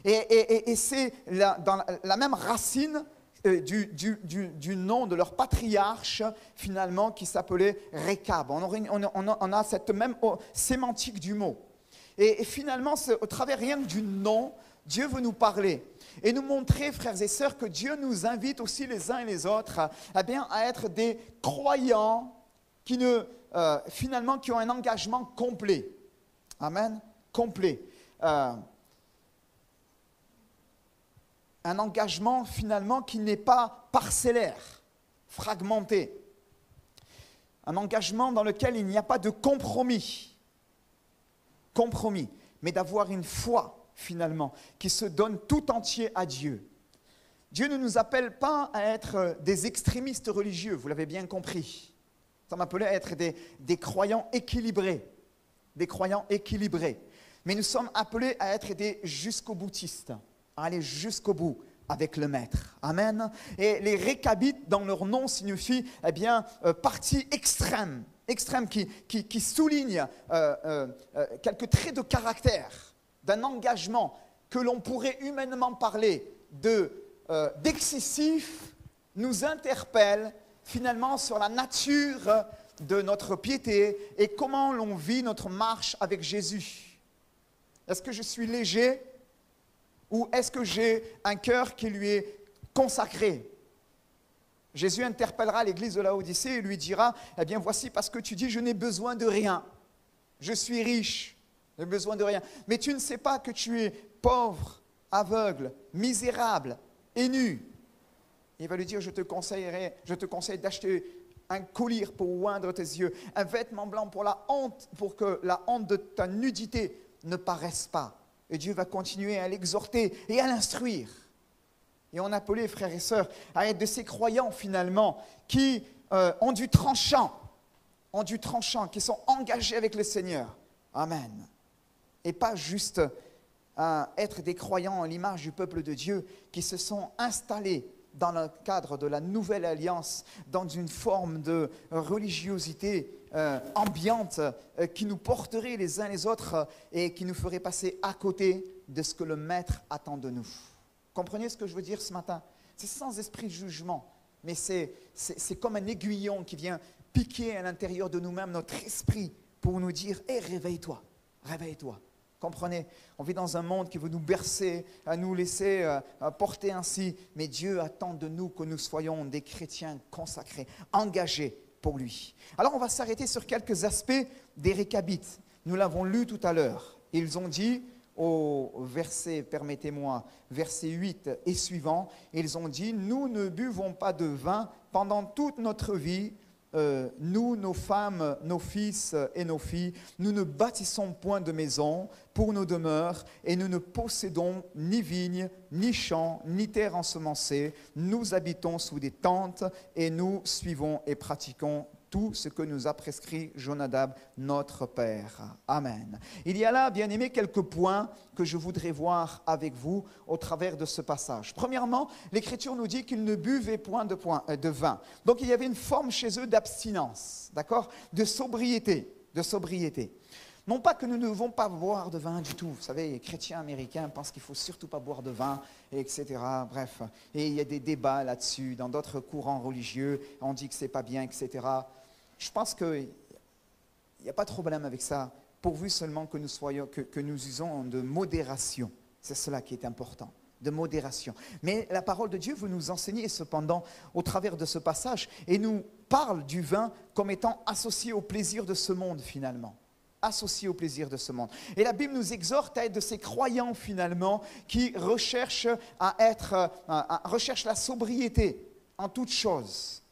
Et c'est dans la même racine du nom de leur patriarche, finalement, qui s'appelait Récab. On a cette même sémantique du mot. Et finalement, au travers rien que du nom, Dieu veut nous parler et nous montrer, frères et sœurs, que Dieu nous invite aussi les uns et les autres à être des croyants qui finalement qui ont un engagement complet. Amen. Complet. Un engagement finalement qui n'est pas parcellaire, fragmenté. Un engagement dans lequel il n'y a pas de compromis. Compromis. Mais d'avoir une foi finalement qui se donne tout entier à Dieu. Dieu ne nous appelle pas à être des extrémistes religieux, vous l'avez bien compris. Ça m'appelait à être des croyants équilibrés. Des croyants équilibrés. Mais nous sommes appelés à être des jusqu'au-boutistes, à aller jusqu'au bout avec le Maître. Amen. Et les récabites, dans leur nom, signifient, eh bien, partie extrême. Extrême qui souligne quelques traits de caractère, d'un engagement que l'on pourrait humainement parler d'excessif, nous interpelle finalement sur la nature de notre piété et comment l'on vit notre marche avec Jésus. Est-ce que je suis léger ou est-ce que j'ai un cœur qui lui est consacré? Jésus interpellera l'église de Laodicée et lui dira, eh bien voici parce que tu dis je n'ai besoin de rien, je suis riche, je n'ai besoin de rien. Mais tu ne sais pas que tu es pauvre, aveugle, misérable et nu. Il va lui dire, je te conseille d'acheter un collier pour oindre tes yeux, un vêtement blanc pour que la honte de ta nudité ne paraisse pas. Et Dieu va continuer à l'exhorter et à l'instruire. Et on appelait, frères et sœurs, à être de ces croyants finalement qui ont du tranchant, qui sont engagés avec le Seigneur. Amen. Et pas juste être des croyants à l'image du peuple de Dieu qui se sont installés dans le cadre de la nouvelle alliance, dans une forme de religiosité ambiante qui nous porterait les uns les autres et qui nous ferait passer à côté de ce que le Maître attend de nous. Comprenez ce que je veux dire ce matin? C'est sans esprit de jugement, mais c'est comme un aiguillon qui vient piquer à l'intérieur de nous-mêmes notre esprit pour nous dire « Hé, réveille-toi, réveille-toi ». Comprenez, on vit dans un monde qui veut nous bercer, à nous laisser porter ainsi, mais Dieu attend de nous que nous soyons des chrétiens consacrés, engagés pour lui. Alors on va s'arrêter sur quelques aspects des récabites. Nous l'avons lu tout à l'heure. Ils ont dit au verset, permettez-moi, verset 8 et suivant, ils ont dit « Nous ne buvons pas de vin pendant toute notre vie, nous, nos femmes, nos fils et nos filles, nous ne bâtissons point de maison pour nos demeures et nous ne possédons ni vignes, ni champs, ni terre ensemencée. Nous habitons sous des tentes et nous suivons et pratiquons tout ce que nous a prescrit Jonadab, notre Père. » Amen. Il y a là, bien aimés, quelques points que je voudrais voir avec vous au travers de ce passage. Premièrement, l'Écriture nous dit qu'ils ne buvaient point de vin. Donc il y avait une forme chez eux d'abstinence, d'accord, de sobriété. Non pas que nous ne devons pas boire de vin du tout. Vous savez, les chrétiens américains pensent qu'il ne faut surtout pas boire de vin, etc. Bref, et il y a des débats là-dessus. Dans d'autres courants religieux, on dit que ce n'est pas bien, etc. Je pense qu'il n'y a pas de problème avec ça, pourvu seulement que nous usons de modération. C'est cela qui est important, de modération. Mais la parole de Dieu veut nous enseigner cependant au travers de ce passage et nous parle du vin comme étant associé au plaisir de ce monde finalement. associés au plaisir de ce monde. Et la Bible nous exhorte à être de ces croyants finalement qui recherchent recherchent la sobriété en toutes choses.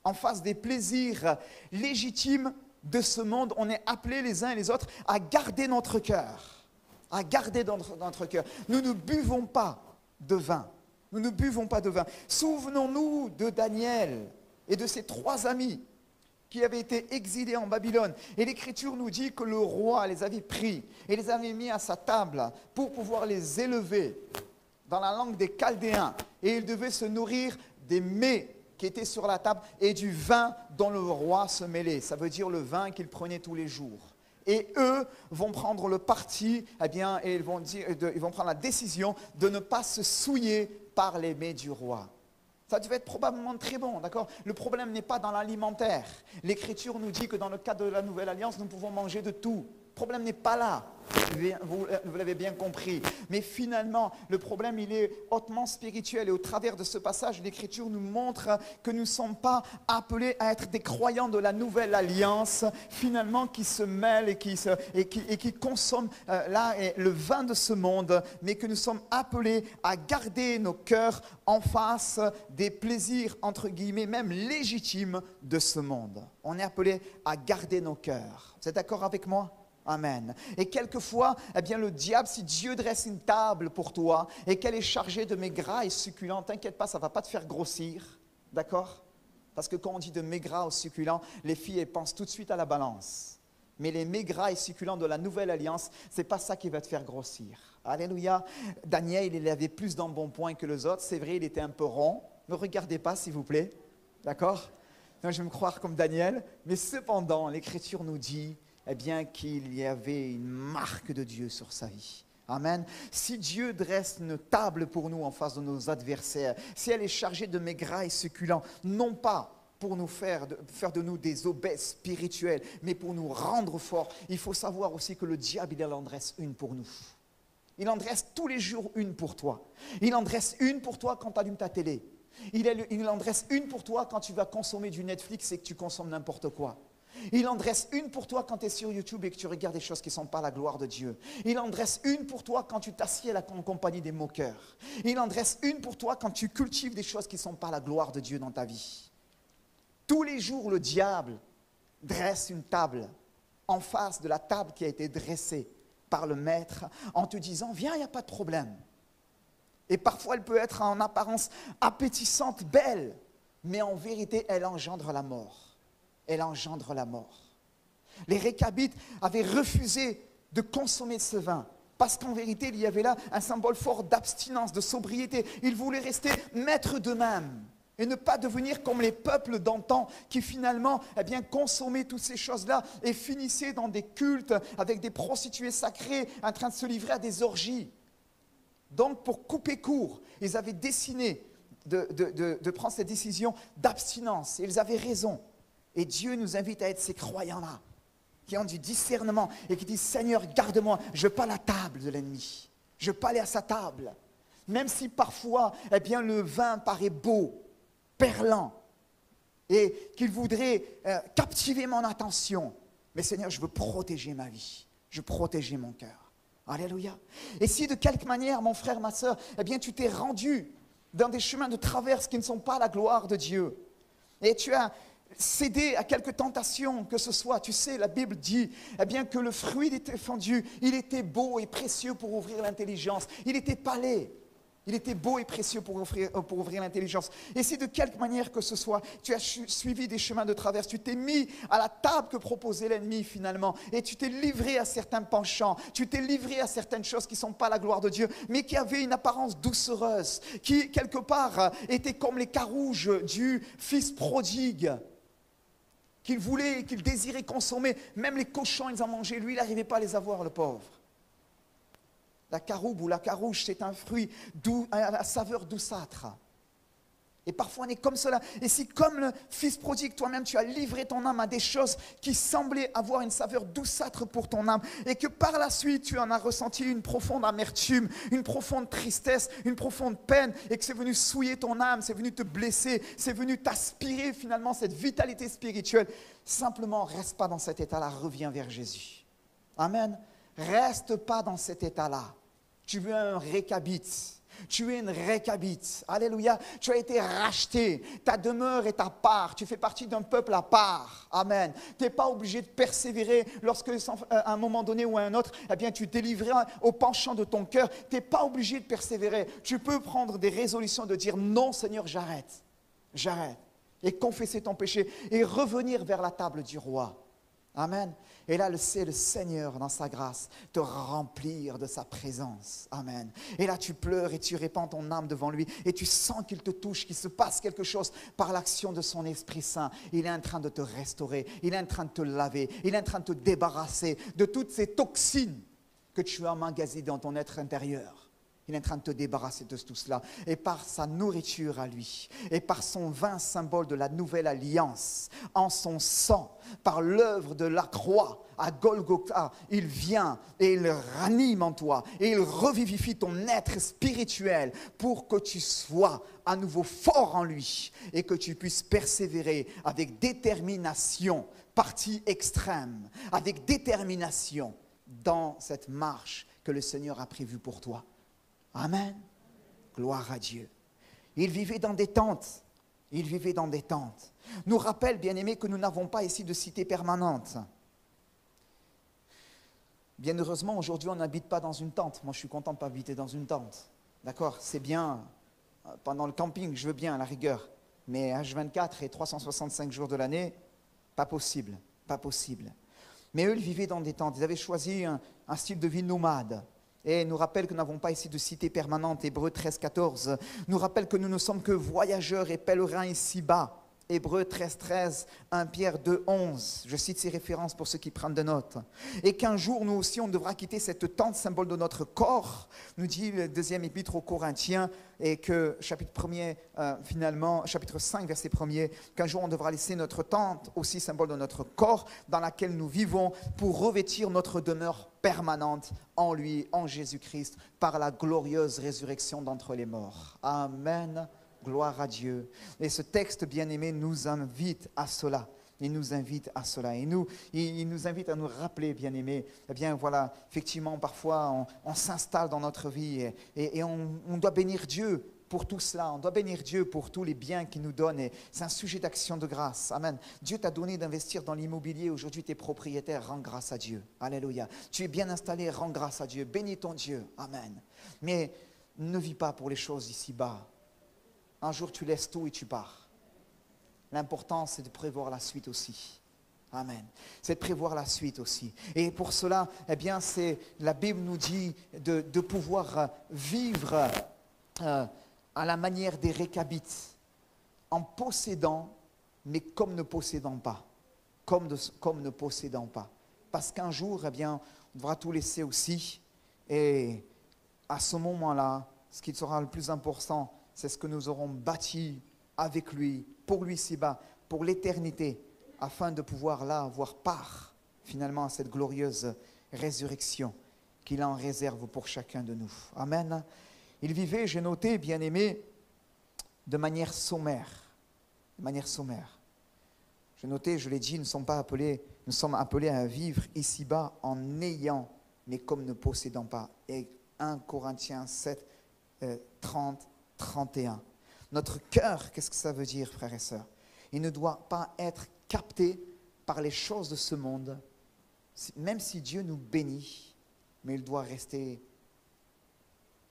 En face des plaisirs légitimes de ce monde, on est appelés les uns et les autres à garder notre cœur. À garder notre cœur. Nous ne buvons pas de vin. Nous ne buvons pas de vin. Souvenons-nous de Daniel et de ses 3 amis qui avaient été exilés en Babylone. Et l'Écriture nous dit que le roi les avait pris et les avait mis à sa table pour pouvoir les élever dans la langue des Chaldéens. Et ils devaient se nourrir des mets qui étaient sur la table et du vin dont le roi se mêlait. Ça veut dire le vin qu'il prenait tous les jours. Et eux vont prendre le parti, et ils vont prendre la décision de ne pas se souiller par les mets du roi. Ça devait être probablement très bon, d'accord? Le problème n'est pas dans l'alimentaire. L'Écriture nous dit que dans le cadre de la Nouvelle Alliance, nous pouvons manger de tout. Le problème n'est pas là. Vous l'avez bien compris. Mais finalement, le problème, il est hautement spirituel. Et au travers de ce passage, l'Écriture nous montre que nous ne sommes pas appelés à être des croyants de la Nouvelle Alliance, finalement, qui se mêlent et qui consomment le vin de ce monde, mais que nous sommes appelés à garder nos cœurs en face des plaisirs, entre guillemets, même légitimes de ce monde. On est appelés à garder nos cœurs. Vous êtes d'accord avec moi? Amen. Et quelquefois, le diable, si Dieu dresse une table pour toi et qu'elle est chargée de mets gras et succulents, t'inquiète pas, ça ne va pas te faire grossir, d'accord? Parce que quand on dit de mets gras ou succulents, les filles, elles pensent tout de suite à la balance. Mais les mets gras et succulents de la Nouvelle Alliance, ce n'est pas ça qui va te faire grossir. Alléluia. Daniel, il avait plus d'embonpoint que les autres. C'est vrai, il était un peu rond. Ne regardez pas, s'il vous plaît. D'accord? Non, je vais me croire comme Daniel. Mais cependant, l'Écriture nous dit qu'il y avait une marque de Dieu sur sa vie. Amen. Si Dieu dresse une table pour nous en face de nos adversaires, si elle est chargée de mets gras et succulents, non pas pour nous faire de nous des obèses spirituels, mais pour nous rendre forts, il faut savoir aussi que le diable, il en dresse une pour nous. Il en dresse tous les jours une pour toi. Il en dresse une pour toi quand tu allumes ta télé. Il en dresse une pour toi quand tu vas consommer du Netflix et que tu consommes n'importe quoi. Il en dresse une pour toi quand tu es sur YouTube et que tu regardes des choses qui ne sont pas la gloire de Dieu. Il en dresse une pour toi quand tu t'assieds en compagnie des moqueurs. Il en dresse une pour toi quand tu cultives des choses qui ne sont pas la gloire de Dieu dans ta vie. Tous les jours, le diable dresse une table en face de la table qui a été dressée par le maître en te disant « Viens, il n'y a pas de problème ». Et parfois, elle peut être en apparence appétissante, belle, mais en vérité, elle engendre la mort. Elle engendre la mort. Les Récabites avaient refusé de consommer ce vin parce qu'en vérité, il y avait là un symbole fort d'abstinence, de sobriété. Ils voulaient rester maîtres d'eux-mêmes et ne pas devenir comme les peuples d'antan qui finalement consommaient toutes ces choses-là et finissaient dans des cultes avec des prostituées sacrées en train de se livrer à des orgies. Donc, pour couper court, ils avaient décidé de prendre cette décision d'abstinence. Et ils avaient raison. Et Dieu nous invite à être ces croyants-là, qui ont du discernement et qui disent « Seigneur, garde-moi, je ne veux pas la table de l'ennemi. Je ne veux pas aller à sa table. » Même si parfois, le vin paraît beau, perlant, et qu'il voudrait captiver mon attention. Mais Seigneur, je veux protéger ma vie. Je veux protéger mon cœur. Alléluia. Et si de quelque manière, mon frère, ma soeur, tu t'es rendu dans des chemins de traverse qui ne sont pas la gloire de Dieu, et tu as cédé à quelques tentations, que ce soit, tu sais, la Bible dit que le fruit était fendu, il était beau et précieux pour ouvrir l'intelligence. Il était palais, il était beau et précieux pour ouvrir l'intelligence. Et si de quelque manière que ce soit, tu as suivi des chemins de traverse, tu t'es mis à la table que proposait l'ennemi finalement, et tu t'es livré à certains penchants, tu t'es livré à certaines choses qui ne sont pas la gloire de Dieu, mais qui avaient une apparence doucereuse, qui quelque part étaient comme les carouges du fils prodigue, qu'il voulait, qu'il désirait consommer. Même les cochons, ils en mangeaient. Lui, il n'arrivait pas à les avoir, le pauvre. La caroube ou la carouge, c'est un fruit à la saveur douceâtre. Et parfois on est comme cela. Et si comme le fils prodigue, toi-même tu as livré ton âme à des choses qui semblaient avoir une saveur douceâtre pour ton âme, et que par la suite tu en as ressenti une profonde amertume, une profonde tristesse, une profonde peine, et que c'est venu souiller ton âme, c'est venu te blesser, c'est venu t'aspirer finalement cette vitalité spirituelle, simplement reste pas dans cet état-là, reviens vers Jésus. Amen. Reste pas dans cet état-là. Tu veux un récabite. Tu es une récabite. Alléluia. Tu as été racheté. Ta demeure est à part. Tu fais partie d'un peuple à part. Amen. Tu n'es pas obligé de persévérer lorsque, à un moment donné ou à un autre, eh bien, tu t'es livré au penchant de ton cœur. Tu n'es pas obligé de persévérer. Tu peux prendre des résolutions de dire non, Seigneur, j'arrête. J'arrête. Et confesser ton péché et revenir vers la table du roi. Amen. Et là, c'est le Seigneur, dans sa grâce, te remplir de sa présence. Amen. Et là, tu pleures et tu répands ton âme devant lui. Et tu sens qu'il te touche, qu'il se passe quelque chose par l'action de son Esprit Saint. Il est en train de te restaurer. Il est en train de te laver. Il est en train de te débarrasser de toutes ces toxines que tu as emmagasinées dans ton être intérieur. Il est en train de te débarrasser de tout cela. Et par sa nourriture à lui, et par son vin symbole de la nouvelle alliance, en son sang, par l'œuvre de la croix à Golgotha, il vient et il ranime en toi, et il revivifie ton être spirituel pour que tu sois à nouveau fort en lui, et que tu puisses persévérer avec détermination, partie extrême, avec détermination dans cette marche que le Seigneur a prévue pour toi. Amen. Gloire à Dieu. Il vivait dans des tentes. Il vivait dans des tentes. Nous rappelle, bien-aimés, que nous n'avons pas ici de cité permanente. Bien heureusement, aujourd'hui, on n'habite pas dans une tente. Moi, je suis content de ne pas habiter dans une tente. D'accord? C'est bien. Pendant le camping, je veux bien, à la rigueur. Mais H24 et 365 jours de l'année, pas possible. Pas possible. Mais eux, ils vivaient dans des tentes. Ils avaient choisi un style de vie nomade. Et nous rappelle que nous n'avons pas ici de cité permanente, Hébreux 13, 14. Nous rappelle que nous ne sommes que voyageurs et pèlerins ici-bas. Hébreux 13, 13, 1 Pierre 2, 11. Je cite ces références pour ceux qui prennent des notes. Et qu'un jour, nous aussi, on devra quitter cette tente, symbole de notre corps, nous dit le deuxième épître aux Corinthiens, et que chapitre 1er, finalement, chapitre 5, verset 1er, qu'un jour, on devra laisser notre tente, aussi symbole de notre corps, dans laquelle nous vivons, pour revêtir notre demeure permanente en lui, en Jésus-Christ, par la glorieuse résurrection d'entre les morts. Amen. Gloire à Dieu. Et ce texte, bien-aimé, nous invite à cela. Il nous invite à cela. Et il nous invite à nous rappeler, bien-aimés, eh bien voilà, effectivement, parfois, on s'installe dans notre vie et on doit bénir Dieu pour tout cela. On doit bénir Dieu pour tous les biens qu'il nous donne. Et c'est un sujet d'action de grâce. Amen. Dieu t'a donné d'investir dans l'immobilier. Aujourd'hui, tu es propriétaire. Rends grâce à Dieu. Alléluia. Tu es bien installé. Rends grâce à Dieu. Bénis ton Dieu. Amen. Mais ne vis pas pour les choses ici-bas. Un jour, tu laisses tout et tu pars. L'important, c'est de prévoir la suite aussi. Amen. C'est de prévoir la suite aussi. Et pour cela, eh bien, la Bible nous dit de pouvoir vivre à la manière des récabites, en possédant, mais comme ne possédant pas. Comme ne possédant pas. Parce qu'un jour, eh bien, on devra tout laisser aussi. Et à ce moment-là, ce qui sera le plus important, c'est ce que nous aurons bâti avec lui, pour lui ici-bas, pour l'éternité, afin de pouvoir là avoir part finalement à cette glorieuse résurrection qu'il en réserve pour chacun de nous. Amen. Il vivait, j'ai noté, bien-aimé, de manière sommaire. De manière sommaire. J'ai noté, je l'ai dit, nous sommes appelés à vivre ici-bas en ayant, mais comme ne possédant pas. Et 1 Corinthiens 7, 30, 31. Notre cœur, qu'est-ce que ça veut dire, frères et sœurs? Il ne doit pas être capté par les choses de ce monde, même si Dieu nous bénit, mais il doit rester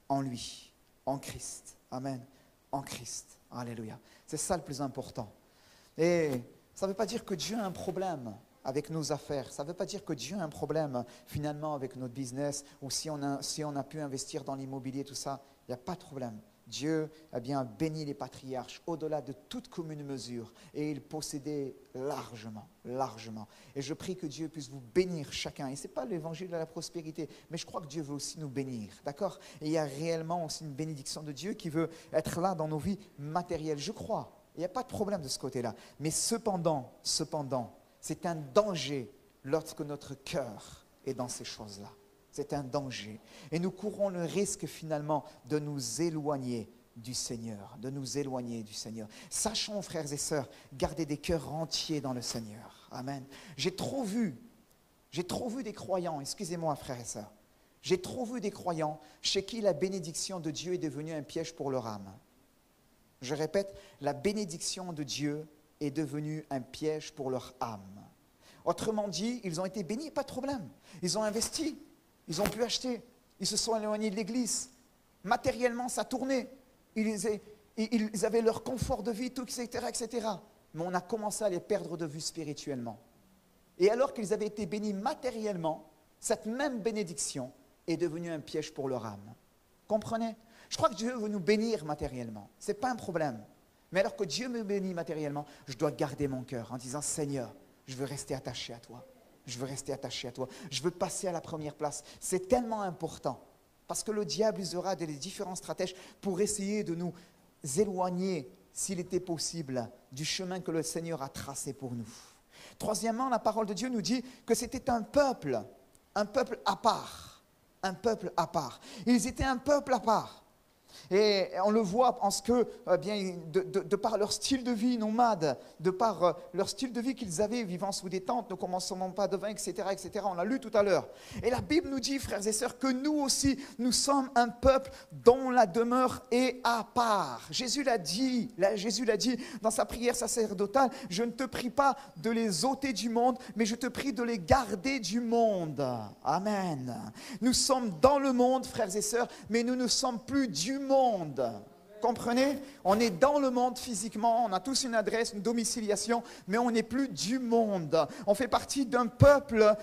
en lui, en Christ. Amen. En Christ. Alléluia. C'est ça le plus important. Et ça ne veut pas dire que Dieu a un problème avec nos affaires. Ça ne veut pas dire que Dieu a un problème finalement avec notre business, ou si on a pu investir dans l'immobilier, tout ça. Il n'y a pas de problème. Dieu a bien béni les patriarches au-delà de toute commune mesure et ils possédaient largement, largement. Et je prie que Dieu puisse vous bénir chacun. Et ce n'est pas l'évangile de la prospérité, mais je crois que Dieu veut aussi nous bénir, d'accord? Et il y a réellement aussi une bénédiction de Dieu qui veut être là dans nos vies matérielles, je crois. Il n'y a pas de problème de ce côté-là. Mais cependant, c'est un danger lorsque notre cœur est dans ces choses-là. C'est un danger. Et nous courons le risque finalement de nous éloigner du Seigneur, Sachons, frères et sœurs, garder des cœurs entiers dans le Seigneur. Amen. J'ai trop vu des croyants, excusez-moi, frères et sœurs, j'ai trop vu des croyants chez qui la bénédiction de Dieu est devenue un piège pour leur âme. Je répète, la bénédiction de Dieu est devenue un piège pour leur âme. Autrement dit, ils ont été bénis, pas de problème. Ils ont investi. Ils ont pu acheter, ils se sont éloignés de l'église. Matériellement, ça tournait. Ils avaient leur confort de vie, tout, etc., etc. Mais on a commencé à les perdre de vue spirituellement. Et alors qu'ils avaient été bénis matériellement, cette même bénédiction est devenue un piège pour leur âme. Comprenez? Je crois que Dieu veut nous bénir matériellement. Ce n'est pas un problème. Mais alors que Dieu me bénit matériellement, je dois garder mon cœur en disant « Seigneur, je veux rester attaché à toi. » Je veux rester attaché à toi. Je veux passer à la première place. C'est tellement important. Parce que le diable usera des différents stratèges pour essayer de nous éloigner, s'il était possible, du chemin que le Seigneur a tracé pour nous. Troisièmement, la parole de Dieu nous dit que c'était un peuple à part. Un peuple à part. Ils étaient un peuple à part. Et on le voit en ce que, de par leur style de vie nomade, de par leur style de vie qu'ils avaient vivant sous des tentes, ne consommant pas de vin, etc., etc. On l'a lu tout à l'heure. Et la Bible nous dit, frères et sœurs, que nous aussi, nous sommes un peuple dont la demeure est à part. Jésus l'a dit dans sa prière sacerdotale, « Je ne te prie pas de les ôter du monde, mais je te prie de les garder du monde. » Amen. Nous sommes dans le monde, frères et sœurs, mais nous ne sommes plus du monde. Comprenez? On est dans le monde physiquement, on a tous une adresse, une domiciliation, mais on n'est plus du monde. On fait partie d'un peuple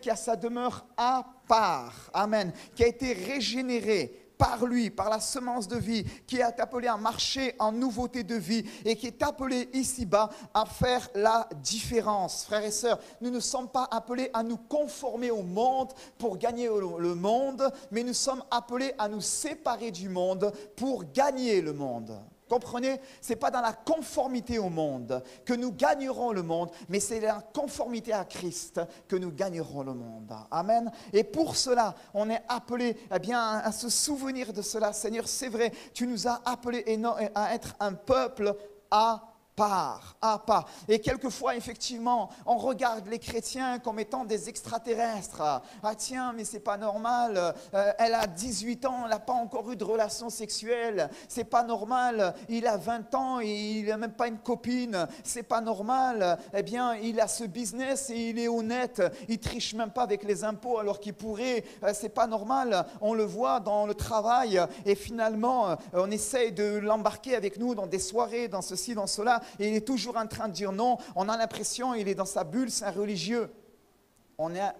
qui a sa demeure à part. Amen. Qui a été régénéré par lui, par la semence de vie, qui est appelé à marcher en nouveauté de vie et qui est appelé ici-bas à faire la différence. Frères et sœurs, nous ne sommes pas appelés à nous conformer au monde pour gagner le monde, mais nous sommes appelés à nous séparer du monde pour gagner le monde. Comprenez? Ce n'est pas dans la conformité au monde que nous gagnerons le monde, mais c'est la conformité à Christ que nous gagnerons le monde. Amen. Et pour cela, on est appelé à se souvenir de cela. Seigneur, c'est vrai, tu nous as appelés à être un peuple à part. Et quelquefois, effectivement, on regarde les chrétiens comme étant des extraterrestres. Ah tiens, mais c'est pas normal. Elle a 18 ans, elle n'a pas encore eu de relation sexuelle. C'est pas normal. Il a 20 ans et il n'a même pas une copine. C'est pas normal. Eh bien, il a ce business et il est honnête. Il triche même pas avec les impôts alors qu'il pourrait. C'est pas normal. On le voit dans le travail et finalement, on essaye de l'embarquer avec nous dans des soirées, dans ceci, dans cela. Et il est toujours en train de dire non. On a l'impression qu'il est dans sa bulle, c'est un religieux.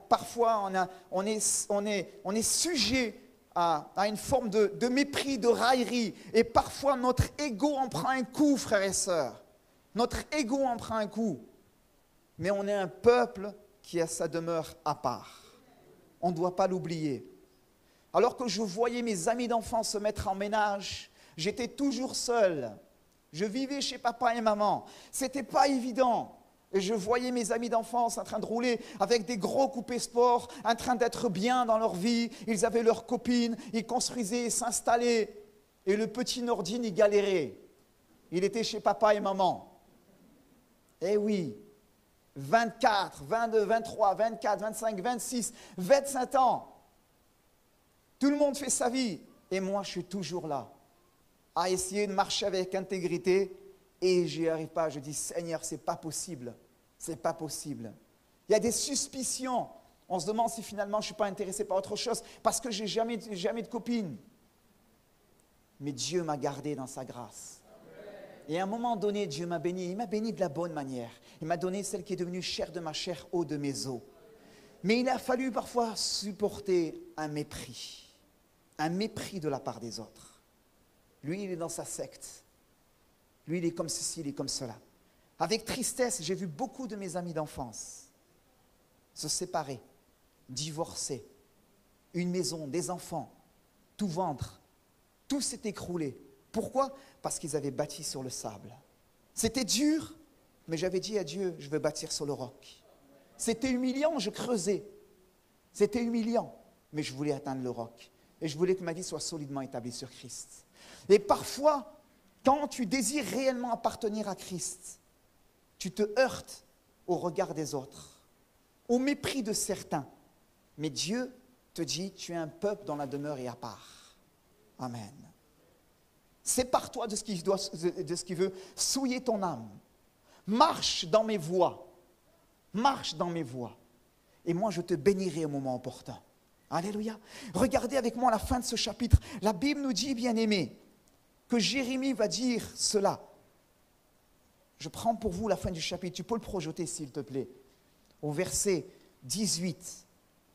Parfois, on est sujet à une forme de mépris, de raillerie. Et parfois, notre ego en prend un coup, frères et sœurs. Notre ego en prend un coup. Mais on est un peuple qui a sa demeure à part. On ne doit pas l'oublier. Alors que je voyais mes amis d'enfance se mettre en ménage, j'étais toujours seul. Je vivais chez papa et maman. Ce n'était pas évident. Et je voyais mes amis d'enfance en train de rouler avec des gros coupés sport, en train d'être bien dans leur vie. Ils avaient leurs copines, ils construisaient, ils s'installaient. Et le petit Nordine, il galérait. Il était chez papa et maman. Eh oui, 24, 22, 23, 24, 25, 26, 25 ans. Tout le monde fait sa vie. Et moi, je suis toujours là, à essayer de marcher avec intégrité, et j'y arrive pas. Je dis, Seigneur, c'est pas possible. C'est pas possible. Il y a des suspicions. On se demande si finalement je ne suis pas intéressé par autre chose, parce que je n'ai jamais de copine. Mais Dieu m'a gardé dans sa grâce. Et à un moment donné, Dieu m'a béni. Il m'a béni de la bonne manière. Il m'a donné celle qui est devenue chair de ma chair, eau de mes os. Mais il a fallu parfois supporter un mépris de la part des autres. Lui, il est dans sa secte. Lui, il est comme ceci, il est comme cela. Avec tristesse, j'ai vu beaucoup de mes amis d'enfance se séparer, divorcer, une maison, des enfants, tout vendre. Tout s'est écroulé. Pourquoi? Parce qu'ils avaient bâti sur le sable. C'était dur, mais j'avais dit à Dieu, je veux bâtir sur le roc. C'était humiliant, je creusais. C'était humiliant, mais je voulais atteindre le roc. Et je voulais que ma vie soit solidement établie sur Christ. Et parfois, quand tu désires réellement appartenir à Christ, tu te heurtes au regard des autres, au mépris de certains. Mais Dieu te dit, tu es un peuple dont la demeure est à part. Amen. Sépare-toi de ce qui veut souiller ton âme. Marche dans mes voies. Marche dans mes voies. Et moi, je te bénirai au moment opportun. Alléluia. Regardez avec moi la fin de ce chapitre. La Bible nous dit, bien-aimés, que Jérémie va dire cela. Je prends pour vous la fin du chapitre. Tu peux le projeter, s'il te plaît. Au verset 18.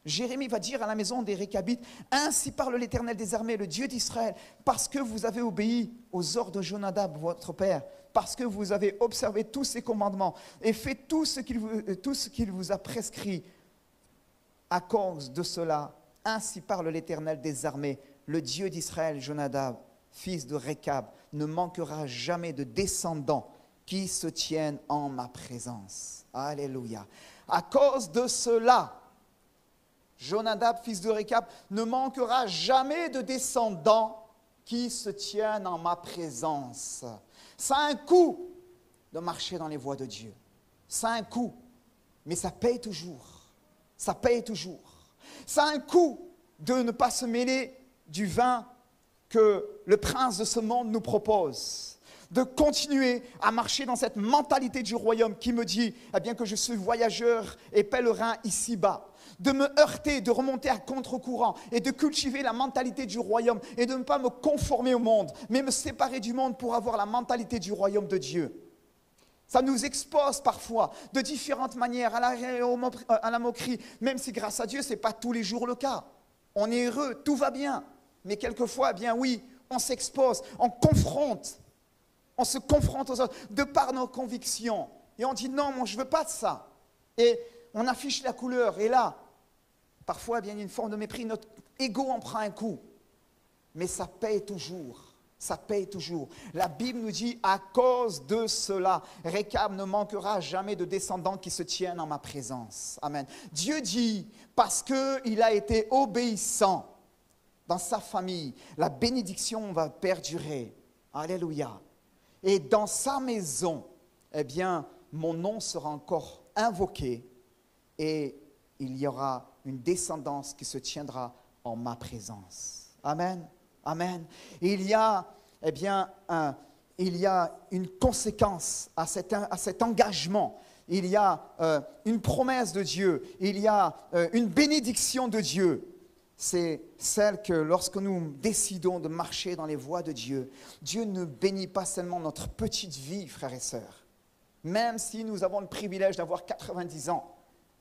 Jérémie va dire à la maison des Récabites, « Ainsi parle l'Éternel des armées, le Dieu d'Israël, parce que vous avez obéi aux ordres de Jonadab, votre père, parce que vous avez observé tous ses commandements et fait tout ce qu'il vous a prescrit. À cause de cela, ainsi parle l'Éternel des armées, le Dieu d'Israël, Jonadab, fils de Récab, ne manquera jamais de descendants qui se tiennent en ma présence. » Alléluia. À cause de cela, Jonadab, fils de Récab, ne manquera jamais de descendants qui se tiennent en ma présence. Ça a un coût de marcher dans les voies de Dieu. Ça a un coût, mais ça paye toujours. Ça paye toujours. Ça a un coût de ne pas se mêler du vin que le prince de ce monde nous propose. De continuer à marcher dans cette mentalité du royaume qui me dit, eh bien, que je suis voyageur et pèlerin ici-bas. De me heurter, de remonter à contre-courant et de cultiver la mentalité du royaume et de ne pas me conformer au monde, mais me séparer du monde pour avoir la mentalité du royaume de Dieu. Ça nous expose parfois de différentes manières à la moquerie, même si grâce à Dieu, ce n'est pas tous les jours le cas. On est heureux, tout va bien, mais quelquefois, eh bien oui, on s'expose, on se confronte aux autres de par nos convictions. Et on dit non, moi je ne veux pas de ça. Et on affiche la couleur. Et là, parfois, il y a une forme de mépris. Notre ego en prend un coup. Mais ça paye toujours. Ça paye toujours. La Bible nous dit, à cause de cela, Récab ne manquera jamais de descendants qui se tiennent en ma présence. Amen. Dieu dit, parce qu'il a été obéissant dans sa famille, la bénédiction va perdurer. Alléluia. Et dans sa maison, eh bien, mon nom sera encore invoqué et il y aura une descendance qui se tiendra en ma présence. Amen. Amen. Et il y a, eh bien, une conséquence à cet engagement. Il y a une promesse de Dieu. Il y a une bénédiction de Dieu. C'est celle que lorsque nous décidons de marcher dans les voies de Dieu, Dieu ne bénit pas seulement notre petite vie, frères et sœurs, même si nous avons le privilège d'avoir 90 ans,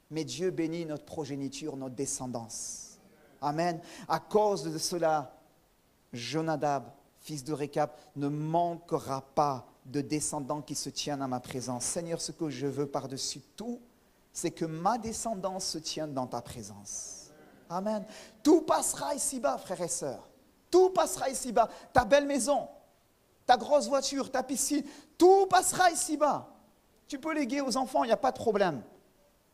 mais Dieu bénit notre progéniture, notre descendance. Amen. À cause de cela, Jonadab, fils de Récab, ne manquera pas de descendants qui se tiennent à ma présence. Seigneur, ce que je veux par-dessus tout, c'est que ma descendance se tienne dans ta présence. Amen. Tout passera ici-bas, frères et sœurs. Tout passera ici-bas. Ta belle maison, ta grosse voiture, ta piscine, tout passera ici-bas. Tu peux léguer aux enfants, il n'y a pas de problème.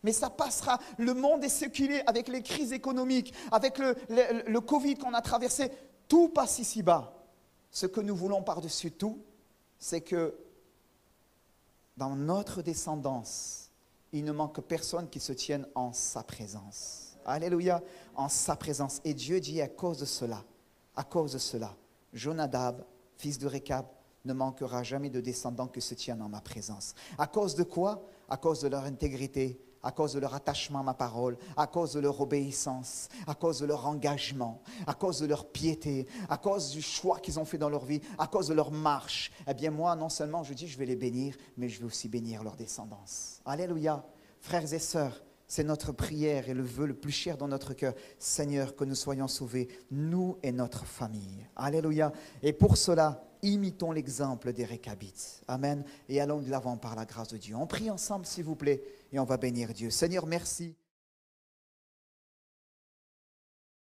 Mais ça passera. Le monde est ce qu'il est avec les crises économiques, avec le Covid qu'on a traversé. Tout passe ici-bas. Ce que nous voulons par-dessus tout, c'est que dans notre descendance, il ne manque personne qui se tienne en sa présence. Alléluia, en sa présence. Et Dieu dit à cause de cela, Jonadab, fils de Récab, ne manquera jamais de descendants qui se tiennent en ma présence. À cause de quoi? À cause de leur intégrité, à cause de leur attachement à ma parole, à cause de leur obéissance, à cause de leur engagement, à cause de leur piété, à cause du choix qu'ils ont fait dans leur vie, à cause de leur marche. Eh bien moi, non seulement je dis je vais les bénir, mais je vais aussi bénir leur descendance. Alléluia. Frères et sœurs, C'est notre prière et le vœu le plus cher dans notre cœur. Seigneur, que nous soyons sauvés, nous et notre famille. Alléluia. Et pour cela, imitons l'exemple des Récabites. Amen. Et allons de l'avant par la grâce de Dieu. On prie ensemble, s'il vous plaît, et on va bénir Dieu. Seigneur, merci.